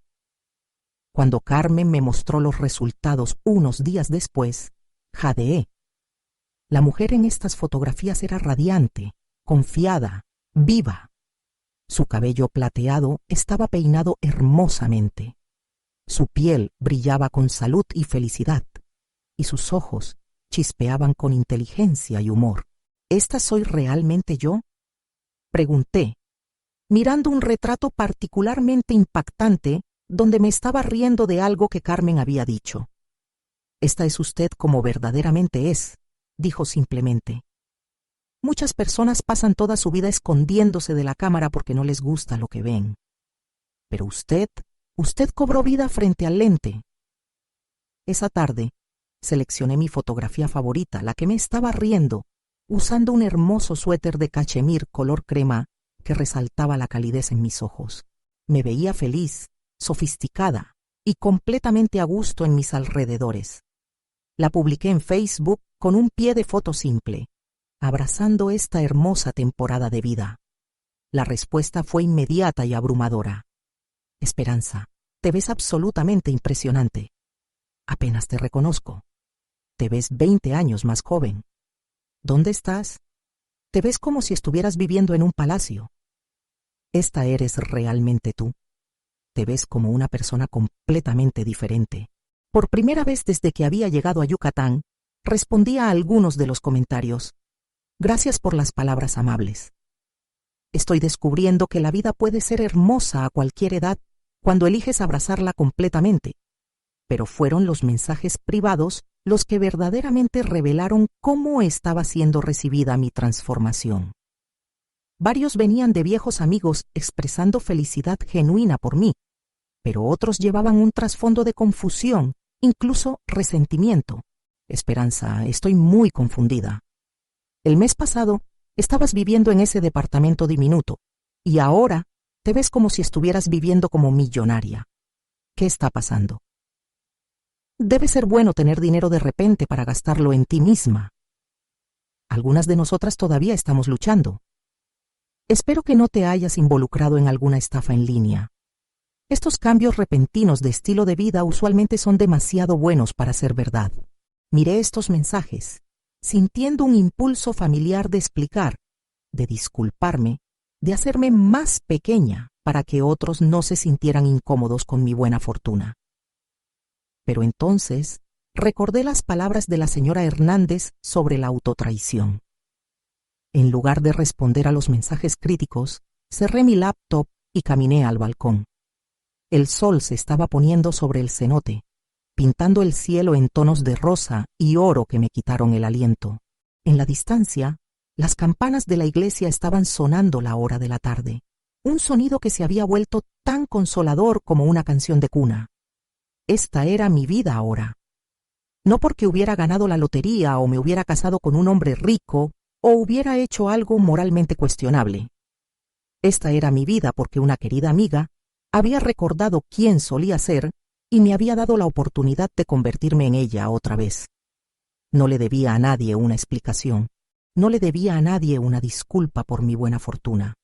Cuando Carmen me mostró los resultados unos días después, jadeé. La mujer en estas fotografías era radiante, confiada, viva. Su cabello plateado estaba peinado hermosamente. Su piel brillaba con salud y felicidad, y sus ojos chispeaban con inteligencia y humor. ¿Esta soy realmente yo?, pregunté, mirando un retrato particularmente impactante donde me estaba riendo de algo que Carmen había dicho. «Esta es usted como verdaderamente es», dijo simplemente. Muchas personas pasan toda su vida escondiéndose de la cámara porque no les gusta lo que ven. Pero usted cobró vida frente al lente. Esa tarde, seleccioné mi fotografía favorita, la que me estaba riendo, usando un hermoso suéter de cachemir color crema que resaltaba la calidez en mis ojos. Me veía feliz, sofisticada y completamente a gusto en mis alrededores. La publiqué en Facebook con un pie de foto simple, abrazando esta hermosa temporada de vida. La respuesta fue inmediata y abrumadora. «Esperanza, te ves absolutamente impresionante. Apenas te reconozco. Te ves 20 años más joven. ¿Dónde estás? Te ves como si estuvieras viviendo en un palacio. Esta eres realmente tú. Te ves como una persona completamente diferente». Por primera vez desde que había llegado a Yucatán, respondí a algunos de los comentarios. Gracias por las palabras amables. Estoy descubriendo que la vida puede ser hermosa a cualquier edad cuando eliges abrazarla completamente. Pero fueron los mensajes privados los que verdaderamente revelaron cómo estaba siendo recibida mi transformación. Varios venían de viejos amigos expresando felicidad genuina por mí, pero otros llevaban un trasfondo de confusión, incluso resentimiento. «Esperanza, estoy muy confundida. El mes pasado estabas viviendo en ese departamento diminuto y ahora te ves como si estuvieras viviendo como millonaria. ¿Qué está pasando? Debe ser bueno tener dinero de repente para gastarlo en ti misma. Algunas de nosotras todavía estamos luchando. Espero que no te hayas involucrado en alguna estafa en línea. Estos cambios repentinos de estilo de vida usualmente son demasiado buenos para ser verdad». Miré estos mensajes, sintiendo un impulso familiar de explicar, de disculparme, de hacerme más pequeña para que otros no se sintieran incómodos con mi buena fortuna. Pero entonces recordé las palabras de la señora Hernández sobre la autotraición. En lugar de responder a los mensajes críticos, cerré mi laptop y caminé al balcón. El sol se estaba poniendo sobre el cenote, pintando el cielo en tonos de rosa y oro que me quitaron el aliento. En la distancia, las campanas de la iglesia estaban sonando la hora de la tarde, un sonido que se había vuelto tan consolador como una canción de cuna. Esta era mi vida ahora. No porque hubiera ganado la lotería o me hubiera casado con un hombre rico o hubiera hecho algo moralmente cuestionable. Esta era mi vida porque una querida amiga había recordado quién solía ser y me había dado la oportunidad de convertirme en ella otra vez. No le debía a nadie una explicación, no le debía a nadie una disculpa por mi buena fortuna.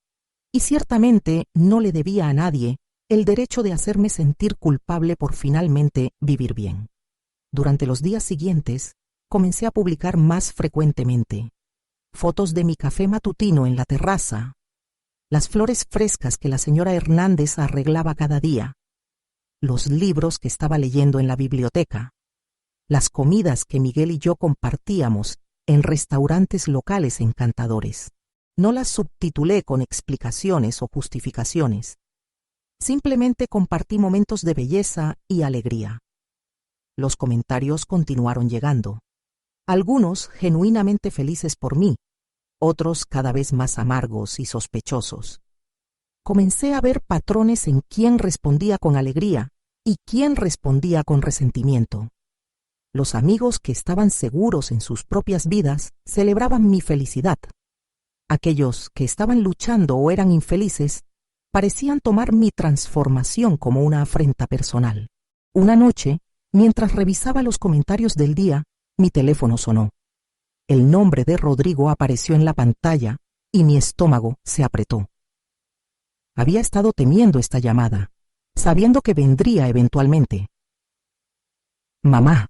Y ciertamente no le debía a nadie el derecho de hacerme sentir culpable por finalmente vivir bien. Durante los días siguientes, comencé a publicar más frecuentemente. Fotos de mi café matutino en la terraza, las flores frescas que la señora Hernández arreglaba cada día, los libros que estaba leyendo en la biblioteca, las comidas que Miguel y yo compartíamos en restaurantes locales encantadores. No las subtitulé con explicaciones o justificaciones. Simplemente compartí momentos de belleza y alegría. Los comentarios continuaron llegando, algunos genuinamente felices por mí, otros cada vez más amargos y sospechosos. Comencé a ver patrones en quién respondía con alegría y quién respondía con resentimiento. Los amigos que estaban seguros en sus propias vidas celebraban mi felicidad. Aquellos que estaban luchando o eran infelices parecían tomar mi transformación como una afrenta personal. Una noche, mientras revisaba los comentarios del día, mi teléfono sonó. El nombre de Rodrigo apareció en la pantalla y mi estómago se apretó. Había estado temiendo esta llamada, sabiendo que vendría eventualmente. «Mamá»,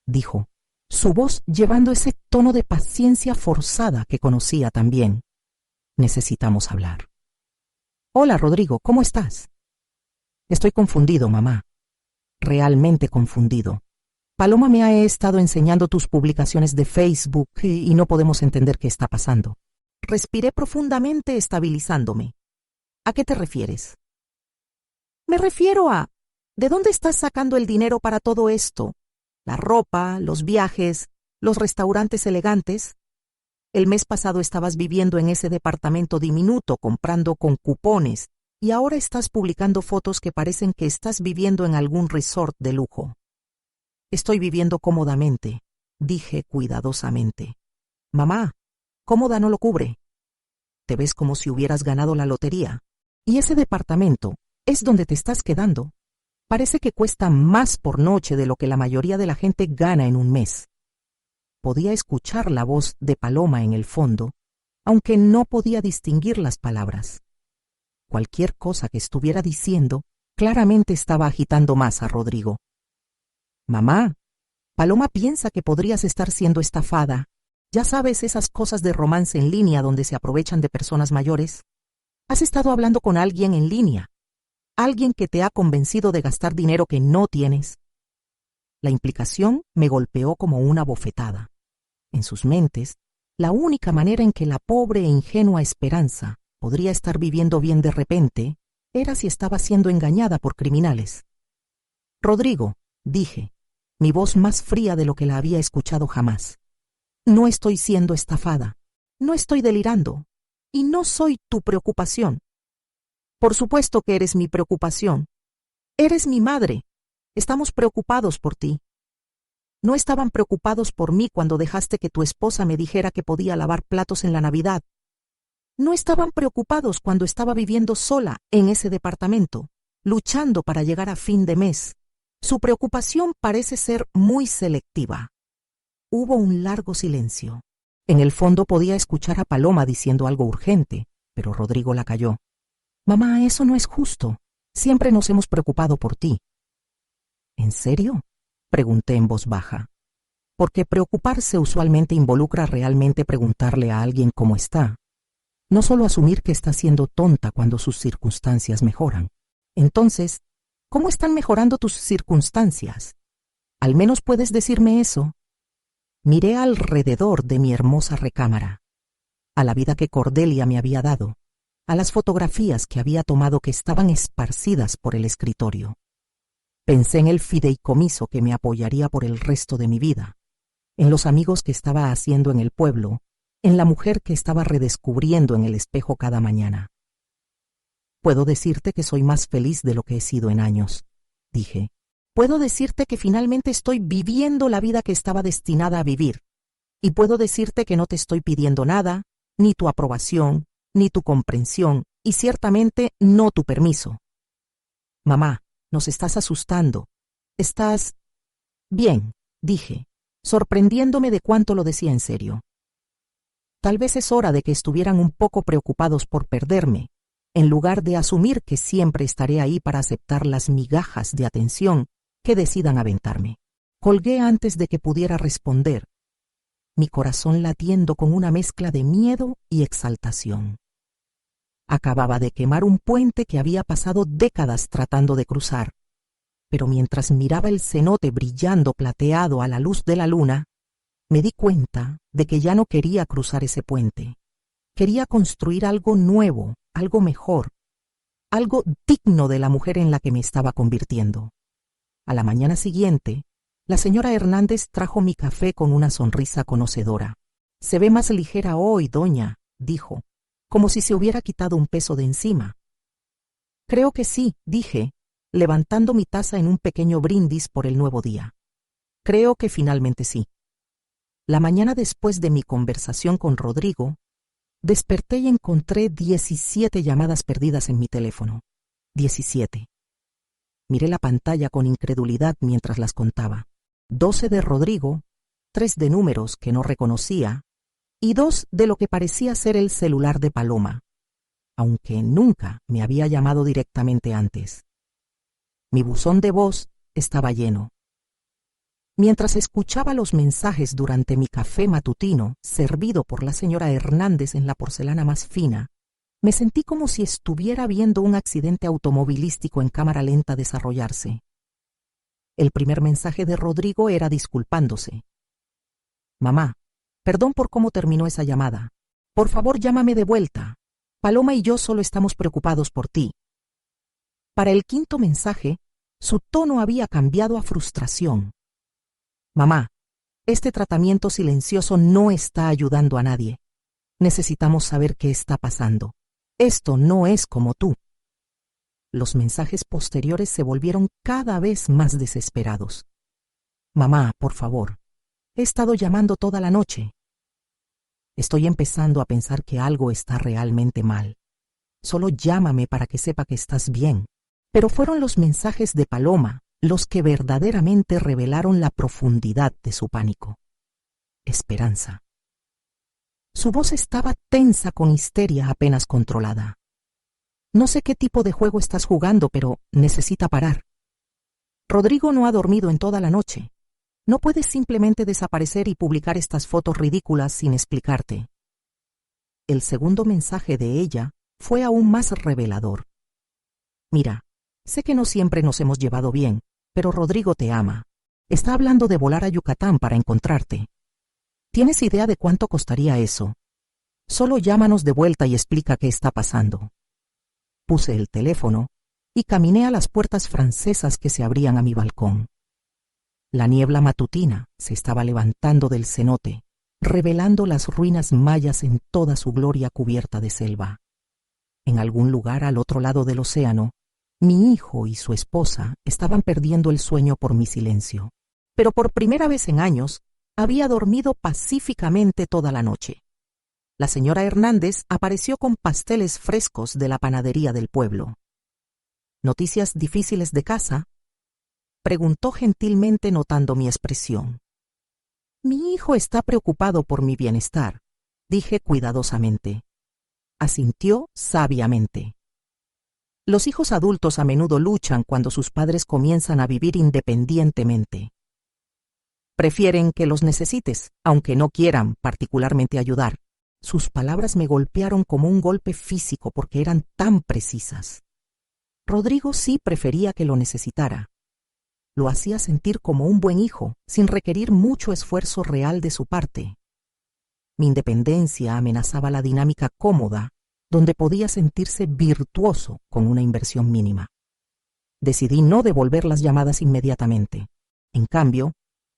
dijo, su voz llevando ese tono de paciencia forzada que conocía tan bien. «Necesitamos hablar». «Hola, Rodrigo, ¿cómo estás?» «Estoy confundido, mamá. Realmente confundido. Paloma me ha estado enseñando tus publicaciones de Facebook y no podemos entender qué está pasando». Respiré profundamente, estabilizándome. «¿A qué te refieres?» «Me refiero a... ¿de dónde estás sacando el dinero para todo esto? La ropa, los viajes, los restaurantes elegantes. El mes pasado estabas viviendo en ese departamento diminuto comprando con cupones y ahora estás publicando fotos que parecen que estás viviendo en algún resort de lujo». «Estoy viviendo cómodamente», dije cuidadosamente. «Mamá, cómoda no lo cubre. Te ves como si hubieras ganado la lotería. Y ese departamento es donde te estás quedando. Parece que cuesta más por noche de lo que la mayoría de la gente gana en un mes». Podía escuchar la voz de Paloma en el fondo, aunque no podía distinguir las palabras. Cualquier cosa que estuviera diciendo claramente estaba agitando más a Rodrigo. «Mamá, Paloma piensa que podrías estar siendo estafada. Ya sabes, esas cosas de romance en línea donde se aprovechan de personas mayores. Has estado hablando con alguien en línea. Alguien que te ha convencido de gastar dinero que no tienes». La implicación me golpeó como una bofetada. En sus mentes, la única manera en que la pobre e ingenua Esperanza podría estar viviendo bien de repente era si estaba siendo engañada por criminales. «Rodrigo», dije, mi voz más fría de lo que la había escuchado jamás. «No estoy siendo estafada, no estoy delirando, y no soy tu preocupación. Por supuesto que eres mi preocupación. Eres mi madre. Estamos preocupados por ti. No estaban preocupados por mí cuando dejaste que tu esposa me dijera que podía lavar platos en la Navidad. No estaban preocupados cuando estaba viviendo sola en ese departamento, luchando para llegar a fin de mes. Su preocupación parece ser muy selectiva». Hubo un largo silencio. En el fondo podía escuchar a Paloma diciendo algo urgente, pero Rodrigo la calló. «Mamá, eso no es justo. Siempre nos hemos preocupado por ti». «¿En serio?», pregunté en voz baja. Porque preocuparse usualmente involucra realmente preguntarle a alguien cómo está. No solo asumir que está siendo tonta cuando sus circunstancias mejoran. Entonces, ¿cómo están mejorando tus circunstancias? Al menos puedes decirme eso. Miré alrededor de mi hermosa recámara, a la vida que Cordelia me había dado, a las fotografías que había tomado que estaban esparcidas por el escritorio. Pensé en el fideicomiso que me apoyaría por el resto de mi vida, en los amigos que estaba haciendo en el pueblo, en la mujer que estaba redescubriendo en el espejo cada mañana. Puedo decirte que soy más feliz de lo que he sido en años, dije. Puedo decirte que finalmente estoy viviendo la vida que estaba destinada a vivir. Y puedo decirte que no te estoy pidiendo nada, ni tu aprobación, ni tu comprensión, y ciertamente no tu permiso. Mamá, nos estás asustando. Estás... Bien, dije, sorprendiéndome de cuánto lo decía en serio. Tal vez es hora de que estuvieran un poco preocupados por perderme, en lugar de asumir que siempre estaré ahí para aceptar las migajas de atención que decidan aventarme. Colgué antes de que pudiera responder, mi corazón latiendo con una mezcla de miedo y exaltación. Acababa de quemar un puente que había pasado décadas tratando de cruzar, pero mientras miraba el cenote brillando plateado a la luz de la luna, me di cuenta de que ya no quería cruzar ese puente. Quería construir algo nuevo, algo mejor, algo digno de la mujer en la que me estaba convirtiendo. A la mañana siguiente, la señora Hernández trajo mi café con una sonrisa conocedora. Se ve más ligera hoy, doña, dijo, como si se hubiera quitado un peso de encima. Creo que sí, dije, levantando mi taza en un pequeño brindis por el nuevo día. Creo que finalmente sí. La mañana después de mi conversación con Rodrigo, desperté y encontré 17 llamadas perdidas en mi teléfono. 17. Miré la pantalla con incredulidad mientras las contaba. 12 de Rodrigo, 3 de números que no reconocía y 2 de lo que parecía ser el celular de Paloma, aunque nunca me había llamado directamente antes. Mi buzón de voz estaba lleno. Mientras escuchaba los mensajes durante mi café matutino, servido por la señora Hernández en la porcelana más fina, me sentí como si estuviera viendo un accidente automovilístico en cámara lenta desarrollarse. El primer mensaje de Rodrigo era disculpándose. Mamá, perdón por cómo terminó esa llamada. Por favor, llámame de vuelta. Paloma y yo solo estamos preocupados por ti. Para el quinto mensaje, su tono había cambiado a frustración. Mamá, este tratamiento silencioso no está ayudando a nadie. Necesitamos saber qué está pasando. Esto no es como tú. Los mensajes posteriores se volvieron cada vez más desesperados. Mamá, por favor, he estado llamando toda la noche. Estoy empezando a pensar que algo está realmente mal. Solo llámame para que sepa que estás bien. Pero fueron los mensajes de Paloma los que verdaderamente revelaron la profundidad de su pánico. Esperanza. Su voz estaba tensa con histeria apenas controlada. No sé qué tipo de juego estás jugando, pero necesita parar. Rodrigo no ha dormido en toda la noche. No puedes simplemente desaparecer y publicar estas fotos ridículas sin explicarte. El segundo mensaje de ella fue aún más revelador. Mira, sé que no siempre nos hemos llevado bien, pero Rodrigo te ama. Está hablando de volar a Yucatán para encontrarte. ¿Tienes idea de cuánto costaría eso? Solo llámanos de vuelta y explica qué está pasando. Puse el teléfono y caminé a las puertas francesas que se abrían a mi balcón. La niebla matutina se estaba levantando del cenote, revelando las ruinas mayas en toda su gloria cubierta de selva. En algún lugar al otro lado del océano, mi hijo y su esposa estaban perdiendo el sueño por mi silencio. Pero por primera vez en años, había dormido pacíficamente toda la noche. La señora Hernández apareció con pasteles frescos de la panadería del pueblo. ¿Noticias difíciles de casa?, preguntó gentilmente notando mi expresión. Mi hijo está preocupado por mi bienestar, dije cuidadosamente. Asintió sabiamente. Los hijos adultos a menudo luchan cuando sus padres comienzan a vivir independientemente. Prefieren que los necesites, aunque no quieran particularmente ayudar. Sus palabras me golpearon como un golpe físico porque eran tan precisas. Rodrigo sí prefería que lo necesitara. Lo hacía sentir como un buen hijo, sin requerir mucho esfuerzo real de su parte. Mi independencia amenazaba la dinámica cómoda, donde podía sentirse virtuoso con una inversión mínima. Decidí no devolver las llamadas inmediatamente. En cambio,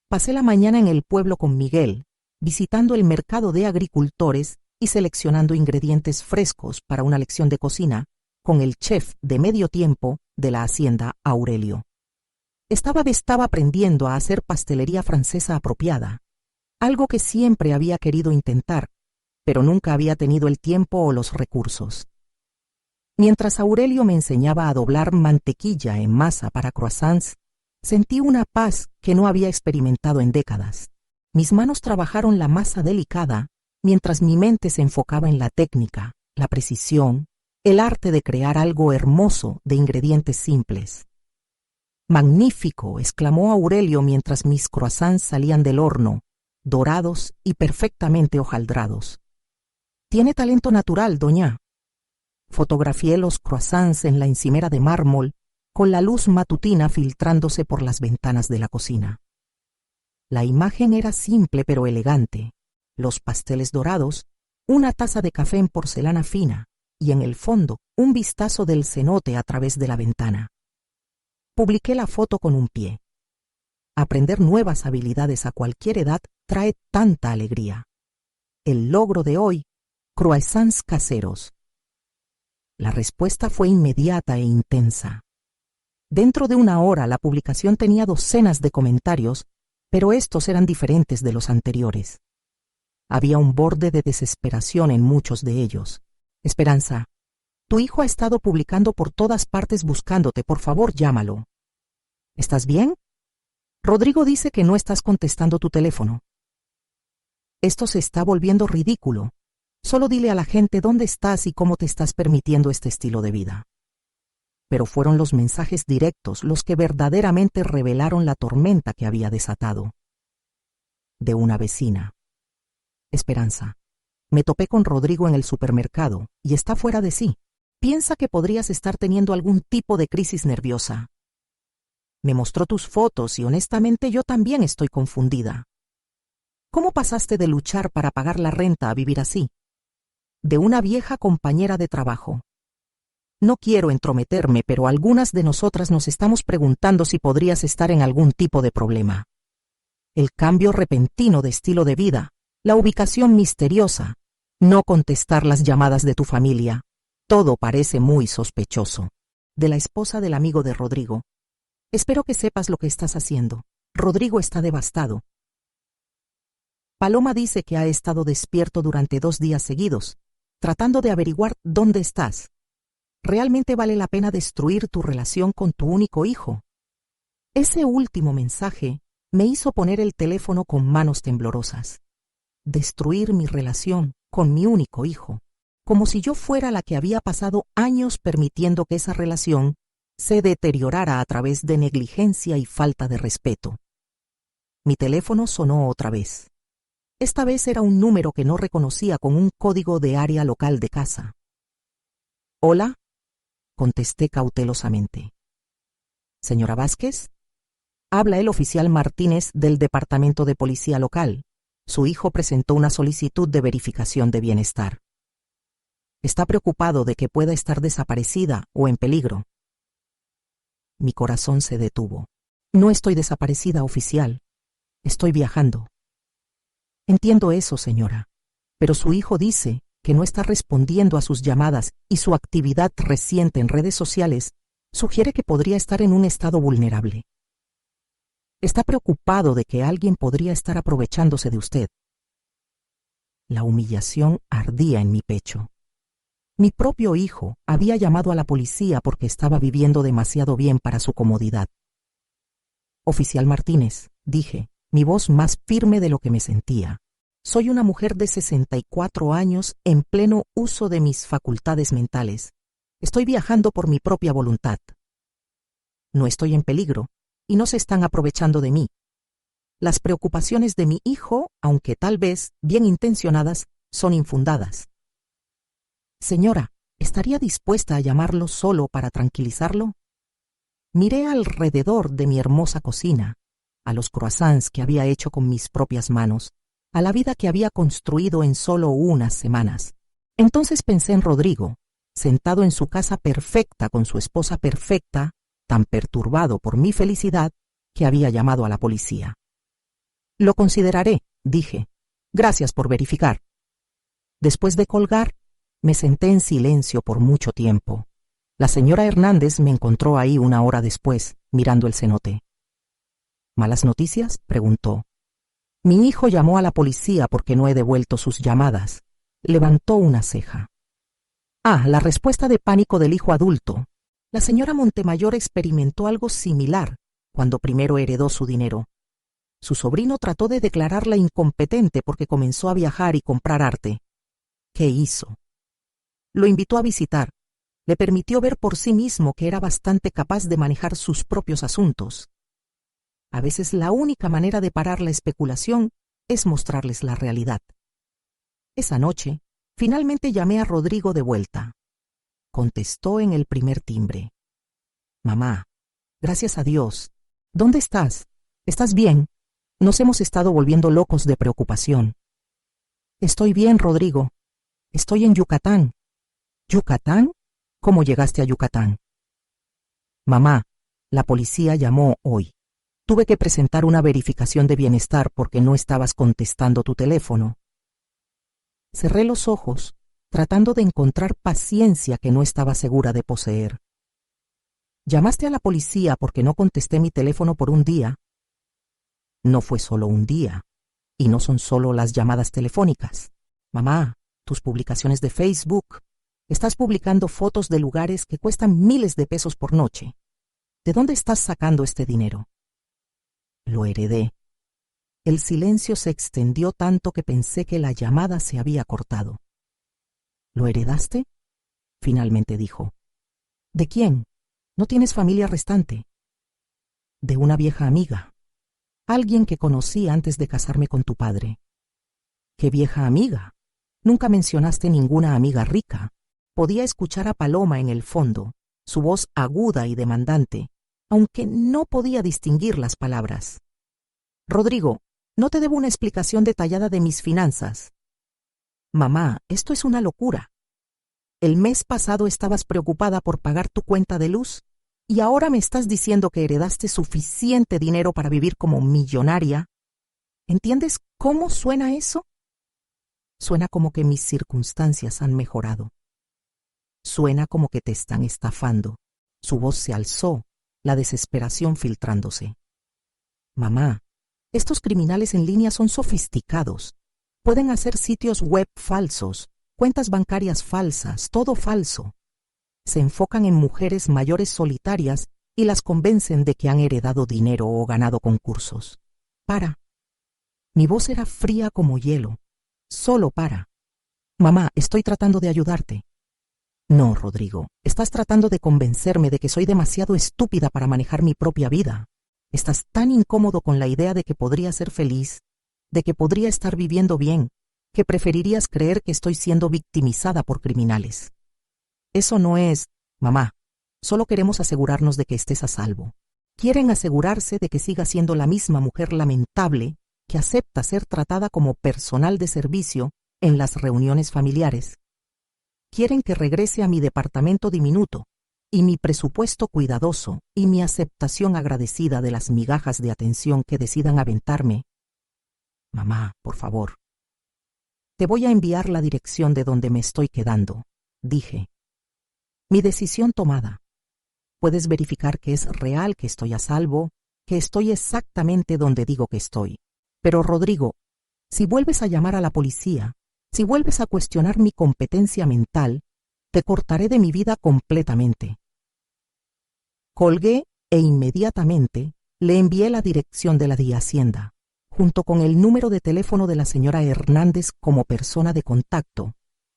pasé la mañana en el pueblo con Miguel, visitando el mercado de agricultores y seleccionando ingredientes frescos para una lección de cocina con el chef de medio tiempo de la hacienda Aurelio. Estaba aprendiendo a hacer pastelería francesa apropiada, algo que siempre había querido intentar, pero nunca había tenido el tiempo o los recursos. Mientras Aurelio me enseñaba a doblar mantequilla en masa para croissants, sentí una paz que no había experimentado en décadas. Mis manos trabajaron la masa delicada, mientras mi mente se enfocaba en la técnica, la precisión, el arte de crear algo hermoso de ingredientes simples. «Magnífico», exclamó Aurelio mientras mis croissants salían del horno, dorados y perfectamente hojaldrados. «Tiene talento natural, doña». Fotografié los croissants en la encimera de mármol, con la luz matutina filtrándose por las ventanas de la cocina. La imagen era simple pero elegante. Los pasteles dorados, una taza de café en porcelana fina y en el fondo un vistazo del cenote a través de la ventana. Publiqué la foto con un pie. Aprender nuevas habilidades a cualquier edad trae tanta alegría. El logro de hoy, croissants caseros. La respuesta fue inmediata e intensa. Dentro de una hora la publicación tenía docenas de comentarios, pero estos eran diferentes de los anteriores. Había un borde de desesperación en muchos de ellos. «Esperanza, tu hijo ha estado publicando por todas partes buscándote, por favor llámalo». «¿Estás bien? Rodrigo dice que no estás contestando tu teléfono». «Esto se está volviendo ridículo. Solo dile a la gente dónde estás y cómo te estás permitiendo este estilo de vida». Pero fueron los mensajes directos los que verdaderamente revelaron la tormenta que había desatado. De una vecina. «Esperanza, me topé con Rodrigo en el supermercado y está fuera de sí. Piensa que podrías estar teniendo algún tipo de crisis nerviosa. Me mostró tus fotos y honestamente yo también estoy confundida. ¿Cómo pasaste de luchar para pagar la renta a vivir así? De una vieja compañera de trabajo. No quiero entrometerme, pero algunas de nosotras nos estamos preguntando si podrías estar en algún tipo de problema. El cambio repentino de estilo de vida, la ubicación misteriosa, no contestar las llamadas de tu familia, todo parece muy sospechoso». De la esposa del amigo de Rodrigo. «Espero que sepas lo que estás haciendo. Rodrigo está devastado. Paloma dice que ha estado despierto durante 2 días seguidos, tratando de averiguar dónde estás. ¿Realmente vale la pena destruir tu relación con tu único hijo?» Ese último mensaje me hizo poner el teléfono con manos temblorosas. Destruir mi relación con mi único hijo, como si yo fuera la que había pasado años permitiendo que esa relación se deteriorara a través de negligencia y falta de respeto. Mi teléfono sonó otra vez. Esta vez era un número que no reconocía con un código de área local de casa. «¿Hola?», contesté cautelosamente. «Señora Vázquez, habla el oficial Martínez del Departamento de Policía Local. Su hijo presentó una solicitud de verificación de bienestar. Está preocupado de que pueda estar desaparecida o en peligro». Mi corazón se detuvo. «No estoy desaparecida, oficial. Estoy viajando». «Entiendo eso, señora, pero su hijo dice que no está respondiendo a sus llamadas y su actividad reciente en redes sociales sugiere que podría estar en un estado vulnerable. Está preocupado de que alguien podría estar aprovechándose de usted». La humillación ardía en mi pecho. Mi propio hijo había llamado a la policía porque estaba viviendo demasiado bien para su comodidad. «Oficial Martínez», dije, mi voz más firme de lo que me sentía. «Soy una mujer de 64 años en pleno uso de mis facultades mentales. Estoy viajando por mi propia voluntad. No estoy en peligro y no se están aprovechando de mí. Las preocupaciones de mi hijo, aunque tal vez bien intencionadas, son infundadas. Señora, ¿estaría dispuesta a llamarlo solo para tranquilizarlo? Miré alrededor de mi hermosa cocina, a los croissants que había hecho con mis propias manos, a la vida que había construido en solo unas semanas. Entonces pensé en Rodrigo, sentado en su casa perfecta con su esposa perfecta, tan perturbado por mi felicidad que había llamado a la policía. Lo consideraré, dije. Gracias por verificar. Después de colgar, me senté en silencio por mucho tiempo. La señora Hernández me encontró ahí una hora después, mirando el cenote. ¿Malas noticias?, preguntó. Mi hijo llamó a la policía porque no he devuelto sus llamadas. Levantó una ceja. Ah, la respuesta de pánico del hijo adulto. La señora Montemayor experimentó algo similar cuando primero heredó su dinero. Su sobrino trató de declararla incompetente porque comenzó a viajar y comprar arte. ¿Qué hizo? Lo invitó a visitar. Le permitió ver por sí mismo que era bastante capaz de manejar sus propios asuntos. A veces la única manera de parar la especulación es mostrarles la realidad. Esa noche, finalmente llamé a Rodrigo de vuelta. Contestó en el primer timbre. Mamá, gracias a Dios. ¿Dónde estás? ¿Estás bien? Nos hemos estado volviendo locos de preocupación. Estoy bien, Rodrigo. Estoy en Yucatán. ¿Yucatán? ¿Cómo llegaste a Yucatán? Mamá, la policía llamó hoy. Tuve que presentar una verificación de bienestar porque no estabas contestando tu teléfono. Cerré los ojos, tratando de encontrar paciencia que no estaba segura de poseer. ¿Llamaste a la policía porque no contesté mi teléfono por un día? No fue solo un día, y no son solo las llamadas telefónicas. Mamá, tus publicaciones de Facebook. Estás publicando fotos de lugares que cuestan miles de pesos por noche. ¿De dónde estás sacando este dinero? Lo heredé. El silencio se extendió tanto que pensé que la llamada se había cortado. ¿Lo heredaste? Finalmente dijo. ¿De quién? ¿No tienes familia restante? De una vieja amiga. Alguien que conocí antes de casarme con tu padre. ¿Qué vieja amiga? Nunca mencionaste ninguna amiga rica. Podía escuchar a Paloma en el fondo, su voz aguda y demandante, aunque no podía distinguir las palabras. Rodrigo, no te debo una explicación detallada de mis finanzas. Mamá, esto es una locura. El mes pasado estabas preocupada por pagar tu cuenta de luz y ahora me estás diciendo que heredaste suficiente dinero para vivir como millonaria. ¿Entiendes cómo suena eso? Suena como que mis circunstancias han mejorado. Suena como que te están estafando. Su voz se alzó, la desesperación filtrándose. Mamá, estos criminales en línea son sofisticados. Pueden hacer sitios web falsos, cuentas bancarias falsas, todo falso. Se enfocan en mujeres mayores solitarias y las convencen de que han heredado dinero o ganado concursos. Para. Mi voz era fría como hielo. Solo para. Mamá, estoy tratando de ayudarte. No, Rodrigo, estás tratando de convencerme de que soy demasiado estúpida para manejar mi propia vida. Estás tan incómodo con la idea de que podría ser feliz, de que podría estar viviendo bien, que preferirías creer que estoy siendo victimizada por criminales. Eso no es, mamá. Solo queremos asegurarnos de que estés a salvo. Quieren asegurarse de que sigas siendo la misma mujer lamentable que acepta ser tratada como personal de servicio en las reuniones familiares. Quieren que regrese a mi departamento diminuto y mi presupuesto cuidadoso y mi aceptación agradecida de las migajas de atención que decidan aventarme. Mamá, por favor. Te voy a enviar la dirección de donde me estoy quedando, dije. Mi decisión tomada. Puedes verificar que es real, que estoy a salvo, que estoy exactamente donde digo que estoy. Pero, Rodrigo, si vuelves a llamar a la policía, si vuelves a cuestionar mi competencia mental, te cortaré de mi vida completamente. Colgué e inmediatamente le envié la dirección de la Hacienda, junto con el número de teléfono de la señora Hernández como persona de contacto.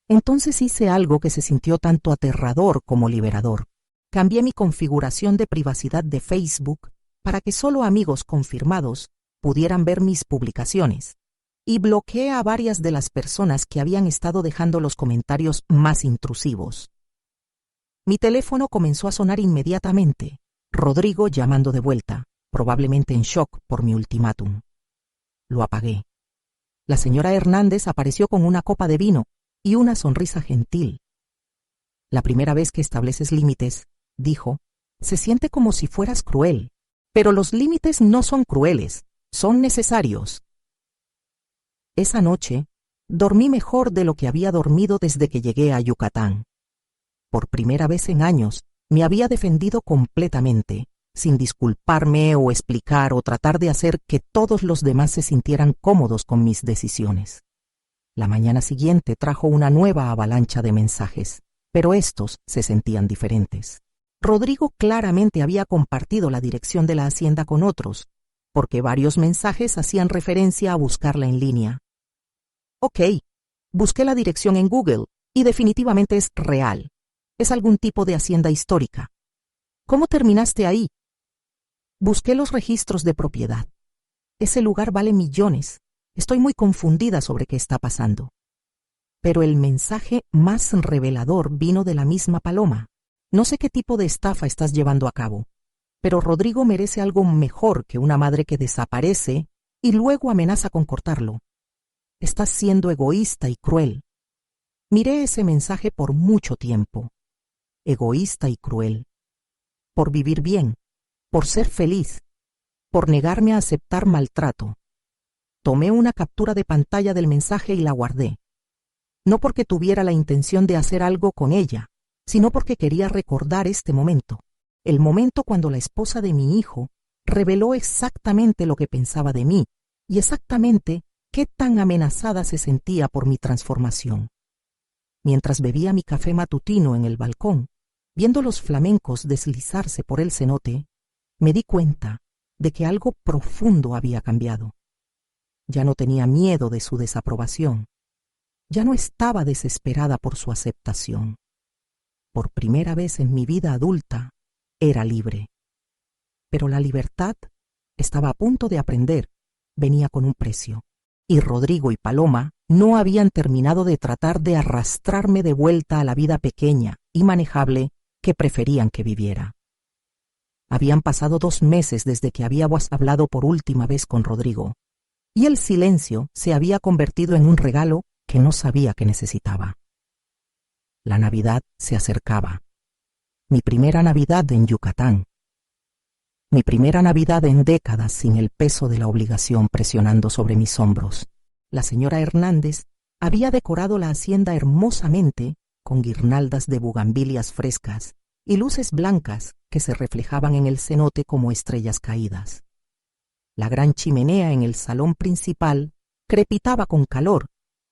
Entonces hice algo que se sintió tanto aterrador como liberador. Cambié mi configuración de privacidad de Facebook para que solo amigos confirmados pudieran ver mis publicaciones. y bloqueé a varias de las personas que habían estado dejando los comentarios más intrusivos. Mi teléfono comenzó a sonar inmediatamente. Rodrigo llamando de vuelta, probablemente en shock por mi ultimátum. Lo apagué. La señora Hernández apareció con una copa de vino y una sonrisa gentil. La primera vez que estableces límites, dijo, se siente como si fueras cruel, pero los límites no son crueles, son necesarios. Esa noche, dormí mejor de lo que había dormido desde que llegué a Yucatán. Por primera vez en años, me había defendido completamente, sin disculparme o explicar o tratar de hacer que todos los demás se sintieran cómodos con mis decisiones. La mañana siguiente trajo una nueva avalancha de mensajes, pero estos se sentían diferentes. Rodrigo claramente había compartido la dirección de la hacienda con otros, porque varios mensajes hacían referencia a buscarla en línea. Ok, busqué la dirección en Google y definitivamente es real. Es algún tipo de hacienda histórica. ¿Cómo terminaste ahí? Busqué los registros de propiedad. Ese lugar vale millones. Estoy muy confundida sobre qué está pasando. Pero el mensaje más revelador vino de la misma Paloma. No sé qué tipo de estafa estás llevando a cabo, pero Rodrigo merece algo mejor que una madre que desaparece y luego amenaza con cortarlo. Estás siendo egoísta y cruel. Miré ese mensaje por mucho tiempo. Egoísta y cruel. Por vivir bien, por ser feliz, por negarme a aceptar maltrato. Tomé una captura de pantalla del mensaje y la guardé. No porque tuviera la intención de hacer algo con ella, sino porque quería recordar este momento, el momento cuando la esposa de mi hijo reveló exactamente lo que pensaba de mí y exactamente qué tan amenazada se sentía por mi transformación. Mientras bebía mi café matutino en el balcón, viendo los flamencos deslizarse por el cenote, me di cuenta de que algo profundo había cambiado. Ya no tenía miedo de su desaprobación. Ya no estaba desesperada por su aceptación. Por primera vez en mi vida adulta, era libre. Pero la libertad, estaba a punto de aprender, venía con un precio. Y Rodrigo y Paloma no habían terminado de tratar de arrastrarme de vuelta a la vida pequeña y manejable que preferían que viviera. Habían pasado 2 meses desde que habíamos hablado por última vez con Rodrigo, y el silencio se había convertido en un regalo que no sabía que necesitaba. La Navidad se acercaba. Mi primera Navidad en Yucatán. Mi primera Navidad en décadas sin el peso de la obligación presionando sobre mis hombros. La señora Hernández había decorado la hacienda hermosamente con guirnaldas de bugambilias frescas y luces blancas que se reflejaban en el cenote como estrellas caídas. La gran chimenea en el salón principal crepitaba con calor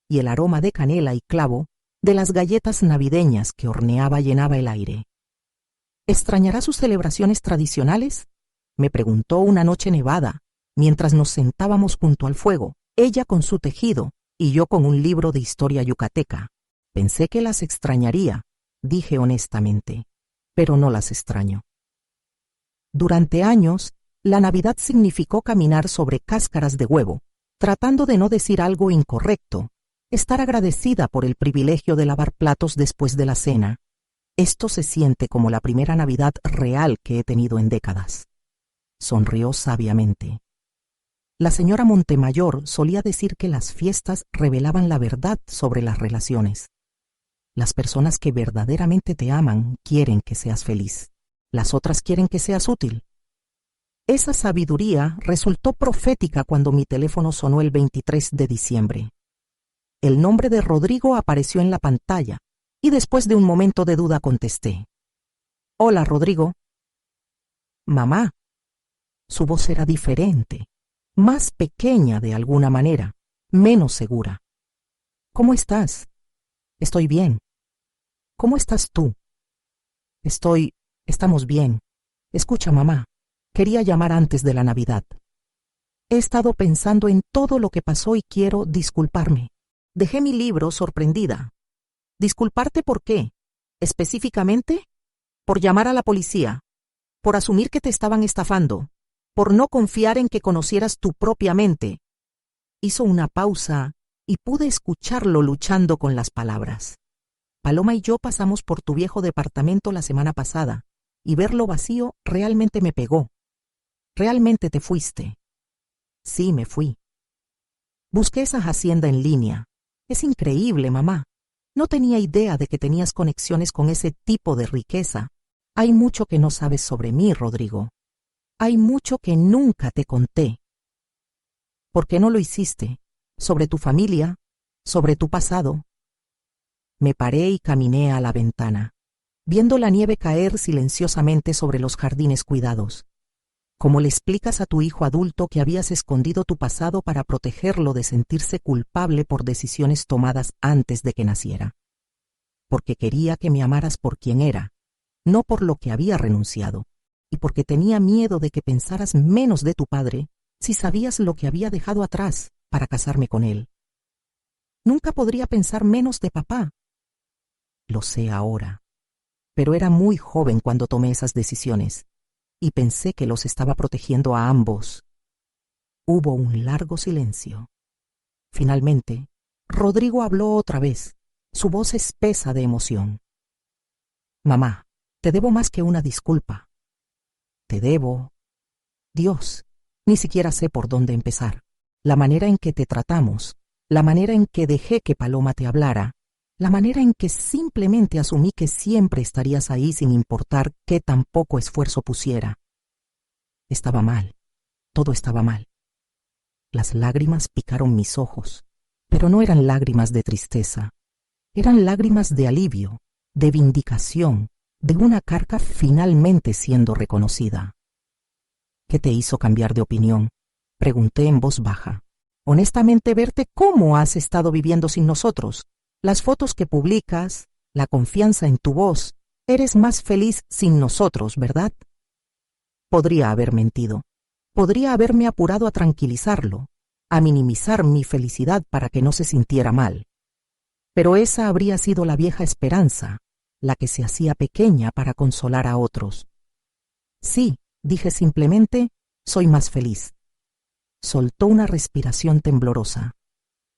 y el aroma de canela y clavo de las galletas navideñas que horneaba llenaba el aire. ¿Extrañará sus celebraciones tradicionales?, me preguntó una noche nevada, mientras nos sentábamos junto al fuego, ella con su tejido y yo con un libro de historia yucateca. Pensé que las extrañaría, dije honestamente, pero no las extraño. Durante años, la Navidad significó caminar sobre cáscaras de huevo, tratando de no decir algo incorrecto, estar agradecida por el privilegio de lavar platos después de la cena. Esto se siente como la primera Navidad real que he tenido en décadas. Sonrió sabiamente. La señora Montemayor solía decir que las fiestas revelaban la verdad sobre las relaciones. Las personas que verdaderamente te aman quieren que seas feliz. Las otras quieren que seas útil. Esa sabiduría resultó profética cuando mi teléfono sonó el 23 de diciembre. El nombre de Rodrigo apareció en la pantalla y después de un momento de duda contesté. Hola, Rodrigo. Mamá. Su voz era diferente, más pequeña de alguna manera, menos segura. ¿Cómo estás? Estoy bien. ¿Cómo estás tú? Estamos bien. Escucha, mamá, quería llamar antes de la Navidad. He estado pensando en todo lo que pasó y quiero disculparme. Dejé mi libro sorprendida. ¿Disculparte por qué? Específicamente, por llamar a la policía, por asumir que te estaban estafando, por no confiar en que conocieras tu propia mente Hizo una pausa y pude escucharlo luchando con las palabras. Paloma y yo pasamos por tu viejo departamento la semana pasada, y verlo vacío realmente me pegó. ¿Realmente te fuiste? Sí, me fui. Busqué esa hacienda en línea. Es increíble, mamá. No tenía idea de que tenías conexiones con ese tipo de riqueza. Hay mucho que no sabes sobre mí, Rodrigo. Hay mucho que nunca te conté. ¿Por qué no lo hiciste? ¿Sobre tu familia? ¿Sobre tu pasado? Me paré y caminé a la ventana, viendo la nieve caer silenciosamente sobre los jardines cuidados. ¿Cómo le explicas a tu hijo adulto que habías escondido tu pasado para protegerlo de sentirse culpable por decisiones tomadas antes de que naciera? Porque quería que me amaras por quien era, no por lo que había renunciado, y porque tenía miedo de que pensaras menos de tu padre si sabías lo que había dejado atrás para casarme con él. Nunca podría pensar menos de papá. Lo sé ahora, pero era muy joven cuando tomé esas decisiones, y pensé que los estaba protegiendo a ambos. Hubo un largo silencio. Finalmente, Rodrigo habló otra vez, su voz espesa de emoción. Mamá, te debo más que una disculpa. Te debo... Dios, ni siquiera sé por dónde empezar. La manera en que te tratamos, la manera en que dejé que Paloma te hablara, la manera en que simplemente asumí que siempre estarías ahí sin importar qué tan poco esfuerzo pusiera. Estaba mal, todo estaba mal. Las lágrimas picaron mis ojos, pero no eran lágrimas de tristeza, eran lágrimas de alivio, de vindicación, de una carga finalmente siendo reconocida. ¿Qué te hizo cambiar de opinión? Pregunté en voz baja. Honestamente, verte cómo has estado viviendo sin nosotros. Las fotos que publicas, la confianza en tu voz. Eres más feliz sin nosotros, ¿verdad? Podría haber mentido. Podría haberme apurado a tranquilizarlo, a minimizar mi felicidad para que no se sintiera mal. Pero esa habría sido la vieja esperanza, la que se hacía pequeña para consolar a otros. Sí, dije simplemente, soy más feliz. Soltó una respiración temblorosa.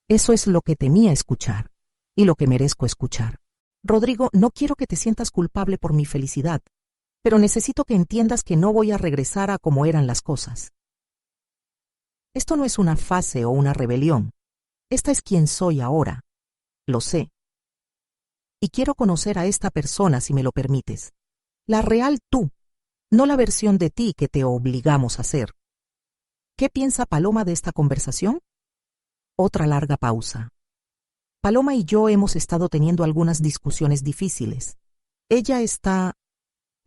Eso es lo que temía escuchar, y lo que merezco escuchar. Rodrigo, no quiero que te sientas culpable por mi felicidad, pero necesito que entiendas que no voy a regresar a como eran las cosas. Esto no es una fase o una rebelión. Esta es quien soy ahora. Lo sé. Y quiero conocer a esta persona si me lo permites. La real tú, no la versión de ti que te obligamos a ser. ¿Qué piensa Paloma de esta conversación? Otra larga pausa. Paloma y yo hemos estado teniendo algunas discusiones difíciles. Ella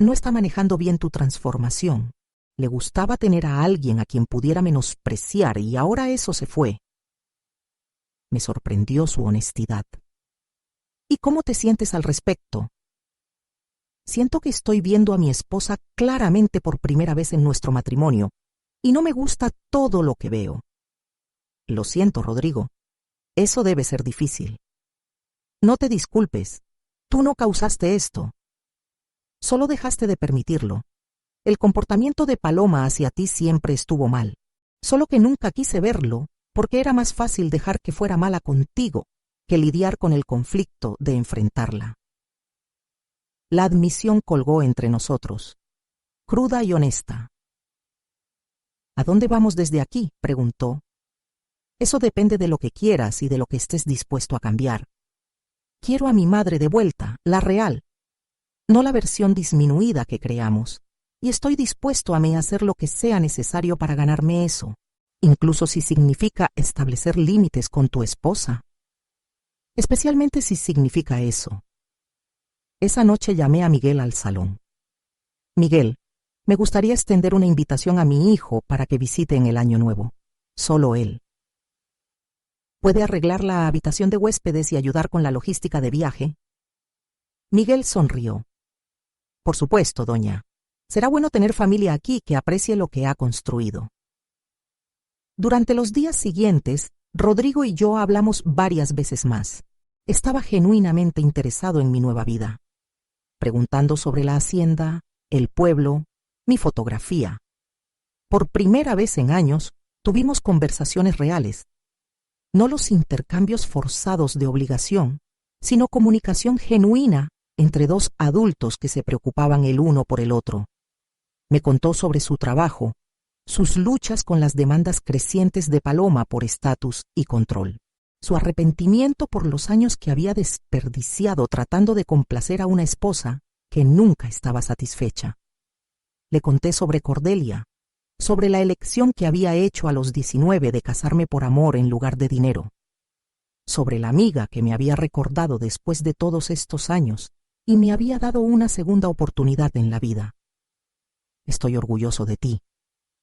no está manejando bien tu transformación. Le gustaba tener a alguien a quien pudiera menospreciar y ahora eso se fue. Me sorprendió su honestidad. ¿Y cómo te sientes al respecto? Siento que estoy viendo a mi esposa claramente por primera vez en nuestro matrimonio, y no me gusta todo lo que veo. Lo siento, Rodrigo. Eso debe ser difícil. No te disculpes. Tú no causaste esto. Solo dejaste de permitirlo. El comportamiento de Paloma hacia ti siempre estuvo mal. Solo que nunca quise verlo, porque era más fácil dejar que fuera mala contigo que lidiar con el conflicto de enfrentarla. La admisión colgó entre nosotros, cruda y honesta. ¿A dónde vamos desde aquí?, preguntó. Eso depende de lo que quieras y de lo que estés dispuesto a cambiar. Quiero a mi madre de vuelta, la real, no la versión disminuida que creamos, y estoy dispuesto a hacer lo que sea necesario para ganarme eso, incluso si significa establecer límites con tu esposa. Especialmente si significa eso. Esa noche llamé a Miguel al salón. Miguel, me gustaría extender una invitación a mi hijo para que visite en el año nuevo. Solo él. ¿Puede arreglar la habitación de huéspedes y ayudar con la logística de viaje? Miguel sonrió. Por supuesto, doña. Será bueno tener familia aquí que aprecie lo que ha construido. Durante los días siguientes, Rodrigo y yo hablamos varias veces más. Estaba genuinamente interesado en mi nueva vida, preguntando sobre la hacienda, el pueblo, mi fotografía. Por primera vez en años, tuvimos conversaciones reales, No los intercambios forzados de obligación, sino comunicación genuina entre dos adultos que se preocupaban el uno por el otro. Me contó sobre su trabajo, sus luchas con las demandas crecientes de Paloma por estatus y control, su arrepentimiento por los años que había desperdiciado tratando de complacer a una esposa que nunca estaba satisfecha. Le conté sobre Cordelia, sobre la elección que había hecho a los 19 de casarme por amor en lugar de dinero, sobre la amiga que me había recordado después de todos estos años y me había dado una segunda oportunidad en la vida. Estoy orgulloso de ti,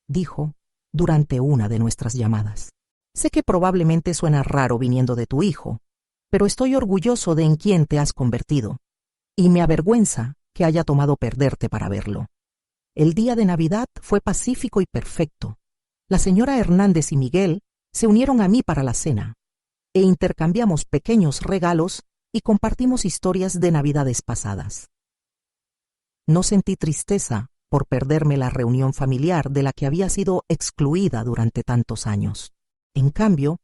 dijo durante una de nuestras llamadas. Sé que probablemente suena raro viniendo de tu hijo, pero estoy orgulloso de en quién te has convertido, y me avergüenza que haya tomado perderte para verlo. El día de Navidad fue pacífico y perfecto. La señora Hernández y Miguel se unieron a mí para la cena, e intercambiamos pequeños regalos y compartimos historias de Navidades pasadas. No sentí tristeza por perderme la reunión familiar de la que había sido excluida durante tantos años. En cambio,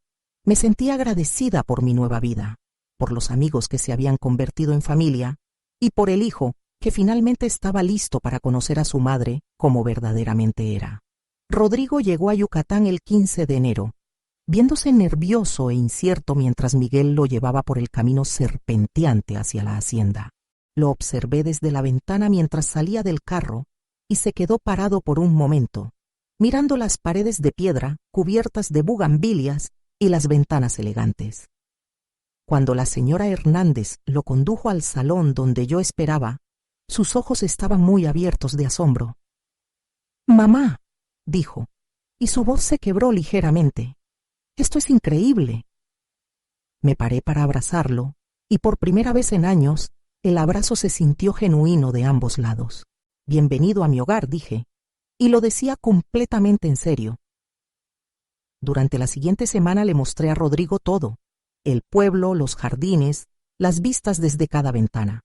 me sentí agradecida por mi nueva vida, por los amigos que se habían convertido en familia y por el hijo que finalmente estaba listo para conocer a su madre como verdaderamente era. Rodrigo llegó a Yucatán el 15 de enero, viéndose nervioso e incierto mientras Miguel lo llevaba por el camino serpenteante hacia la hacienda. Lo observé desde la ventana mientras salía del carro y se quedó parado por un momento, mirando las paredes de piedra cubiertas de bugambilias y las ventanas elegantes. Cuando la señora Hernández lo condujo al salón donde yo esperaba, sus ojos estaban muy abiertos de asombro. «Mamá», dijo, y su voz se quebró ligeramente. «Esto es increíble». Me paré para abrazarlo, y por primera vez en años, el abrazo se sintió genuino de ambos lados. «Bienvenido a mi hogar», dije, y lo decía completamente en serio. Durante la siguiente semana le mostré a Rodrigo todo: el pueblo, los jardines, las vistas desde cada ventana.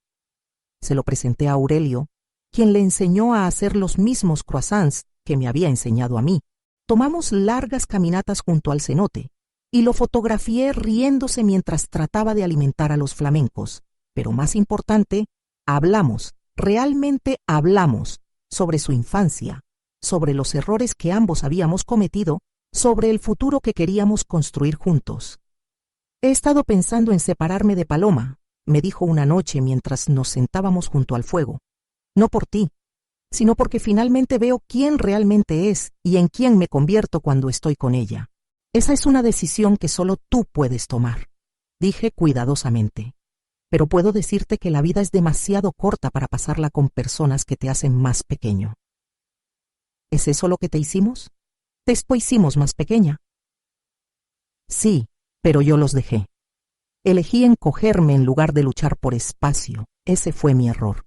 Se lo presenté a Aurelio, quien le enseñó a hacer los mismos croissants que me había enseñado a mí. Tomamos largas caminatas junto al cenote, y lo fotografié riéndose mientras trataba de alimentar a los flamencos. Pero más importante, hablamos, realmente hablamos, sobre su infancia, sobre los errores que ambos habíamos cometido, sobre el futuro que queríamos construir juntos. «He estado pensando en separarme de Paloma», me dijo una noche mientras nos sentábamos junto al fuego. «No por ti, sino porque finalmente veo quién realmente es y en quién me convierto cuando estoy con ella. Esa es una decisión que solo tú puedes tomar», dije cuidadosamente. «Pero puedo decirte que la vida es demasiado corta para pasarla con personas que te hacen más pequeño». «¿Es eso lo que te hicimos? Después hicimos más pequeña». «Sí, pero yo los dejé. Elegí encogerme en lugar de luchar por espacio. Ese fue mi error.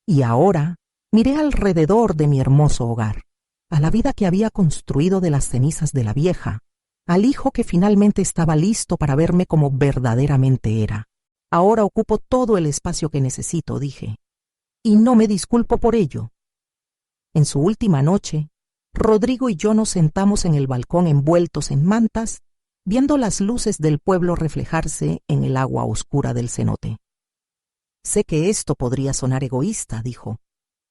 Y ahora miré alrededor de mi hermoso hogar, a la vida que había construido de las cenizas de la vieja, al hijo que finalmente estaba listo para verme como verdaderamente era. Ahora ocupo todo el espacio que necesito», dije, y no me disculpo por ello. En su última noche, Rodrigo y yo nos sentamos en el balcón envueltos en mantas, viendo las luces del pueblo reflejarse en el agua oscura del cenote. «Sé que esto podría sonar egoísta», dijo,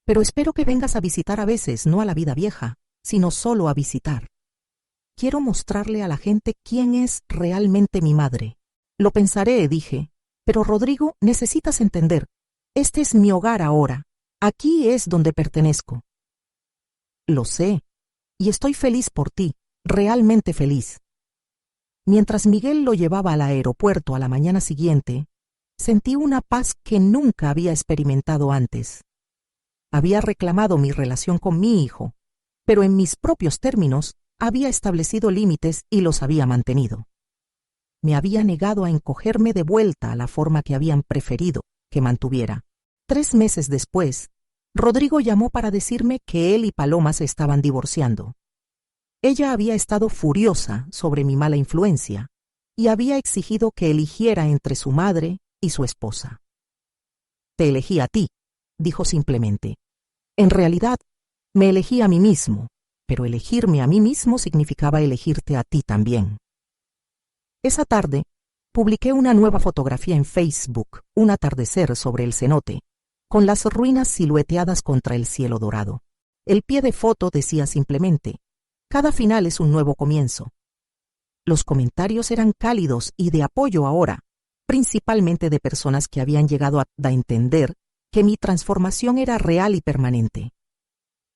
«pero espero que vengas a visitar a veces, no a la vida vieja, sino solo a visitar. Quiero mostrarle a la gente quién es realmente mi madre». «Lo pensaré», dije, «pero Rodrigo, necesitas entender, este es mi hogar ahora, aquí es donde pertenezco». «Lo sé, y estoy feliz por ti, realmente feliz». Mientras Miguel lo llevaba al aeropuerto a la mañana siguiente, sentí una paz que nunca había experimentado antes. Había reclamado mi relación con mi hijo, pero en mis propios términos había establecido límites y los había mantenido. Me había negado a encogerme de vuelta a la forma que habían preferido que mantuviera. 3 meses después, Rodrigo llamó para decirme que él y Paloma se estaban divorciando. Ella había estado furiosa sobre mi mala influencia y había exigido que eligiera entre su madre y su esposa. «Te elegí a ti», dijo simplemente. «En realidad, me elegí a mí mismo, pero elegirme a mí mismo significaba elegirte a ti también». Esa tarde, publiqué una nueva fotografía en Facebook, un atardecer sobre el cenote, con las ruinas silueteadas contra el cielo dorado. El pie de foto decía simplemente: cada final es un nuevo comienzo. Los comentarios eran cálidos y de apoyo ahora, principalmente de personas que habían llegado a entender que mi transformación era real y permanente.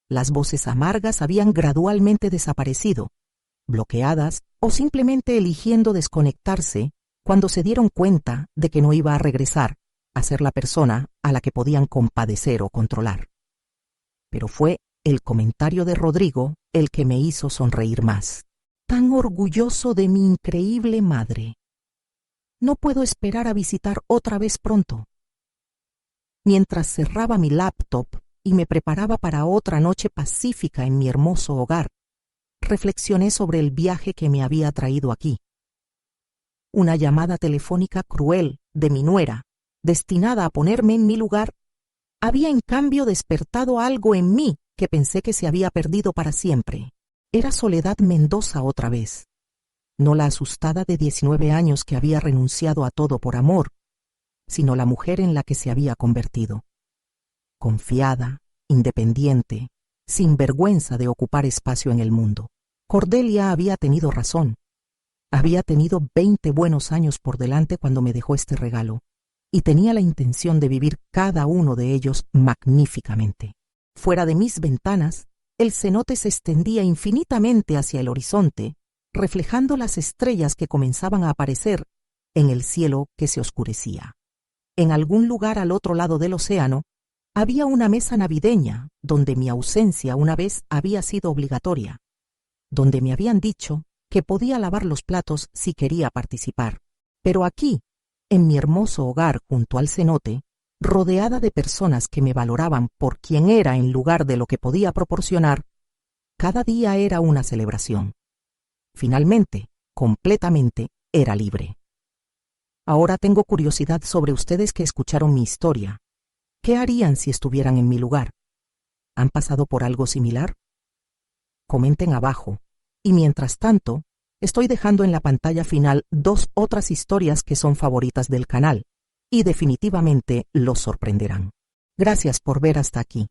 Las voces amargas habían gradualmente desaparecido, bloqueadas o simplemente eligiendo desconectarse cuando se dieron cuenta de que no iba a regresar a ser la persona a la que podían compadecer o controlar. Pero fue el comentario de Rodrigo el que me hizo sonreír más. Tan orgulloso de mi increíble madre. No puedo esperar a visitar otra vez pronto. Mientras cerraba mi laptop y me preparaba para otra noche pacífica en mi hermoso hogar, reflexioné sobre el viaje que me había traído aquí. Una llamada telefónica cruel de mi nuera, destinada a ponerme en mi lugar, había en cambio despertado algo en mí que pensé que se había perdido para siempre. Era Soledad Mendoza otra vez, no la asustada de 19 años que había renunciado a todo por amor, sino la mujer en la que se había convertido. Confiada, independiente, sin vergüenza de ocupar espacio en el mundo. Cordelia había tenido razón. Había tenido 20 buenos años por delante cuando me dejó este regalo, y tenía la intención de vivir cada uno de ellos magníficamente. Fuera de mis ventanas, el cenote se extendía infinitamente hacia el horizonte, reflejando las estrellas que comenzaban a aparecer en el cielo que se oscurecía. En algún lugar al otro lado del océano, había una mesa navideña donde mi ausencia una vez había sido obligatoria, donde me habían dicho que podía lavar los platos si quería participar. Pero aquí, en mi hermoso hogar junto al cenote, rodeada de personas que me valoraban por quien era en lugar de lo que podía proporcionar, cada día era una celebración. Finalmente, completamente, era libre. Ahora tengo curiosidad sobre ustedes que escucharon mi historia. ¿Qué harían si estuvieran en mi lugar? ¿Han pasado por algo similar? Comenten abajo. Y mientras tanto, estoy dejando en la pantalla final 2 otras historias que son favoritas del canal, y definitivamente los sorprenderán. Gracias por ver hasta aquí.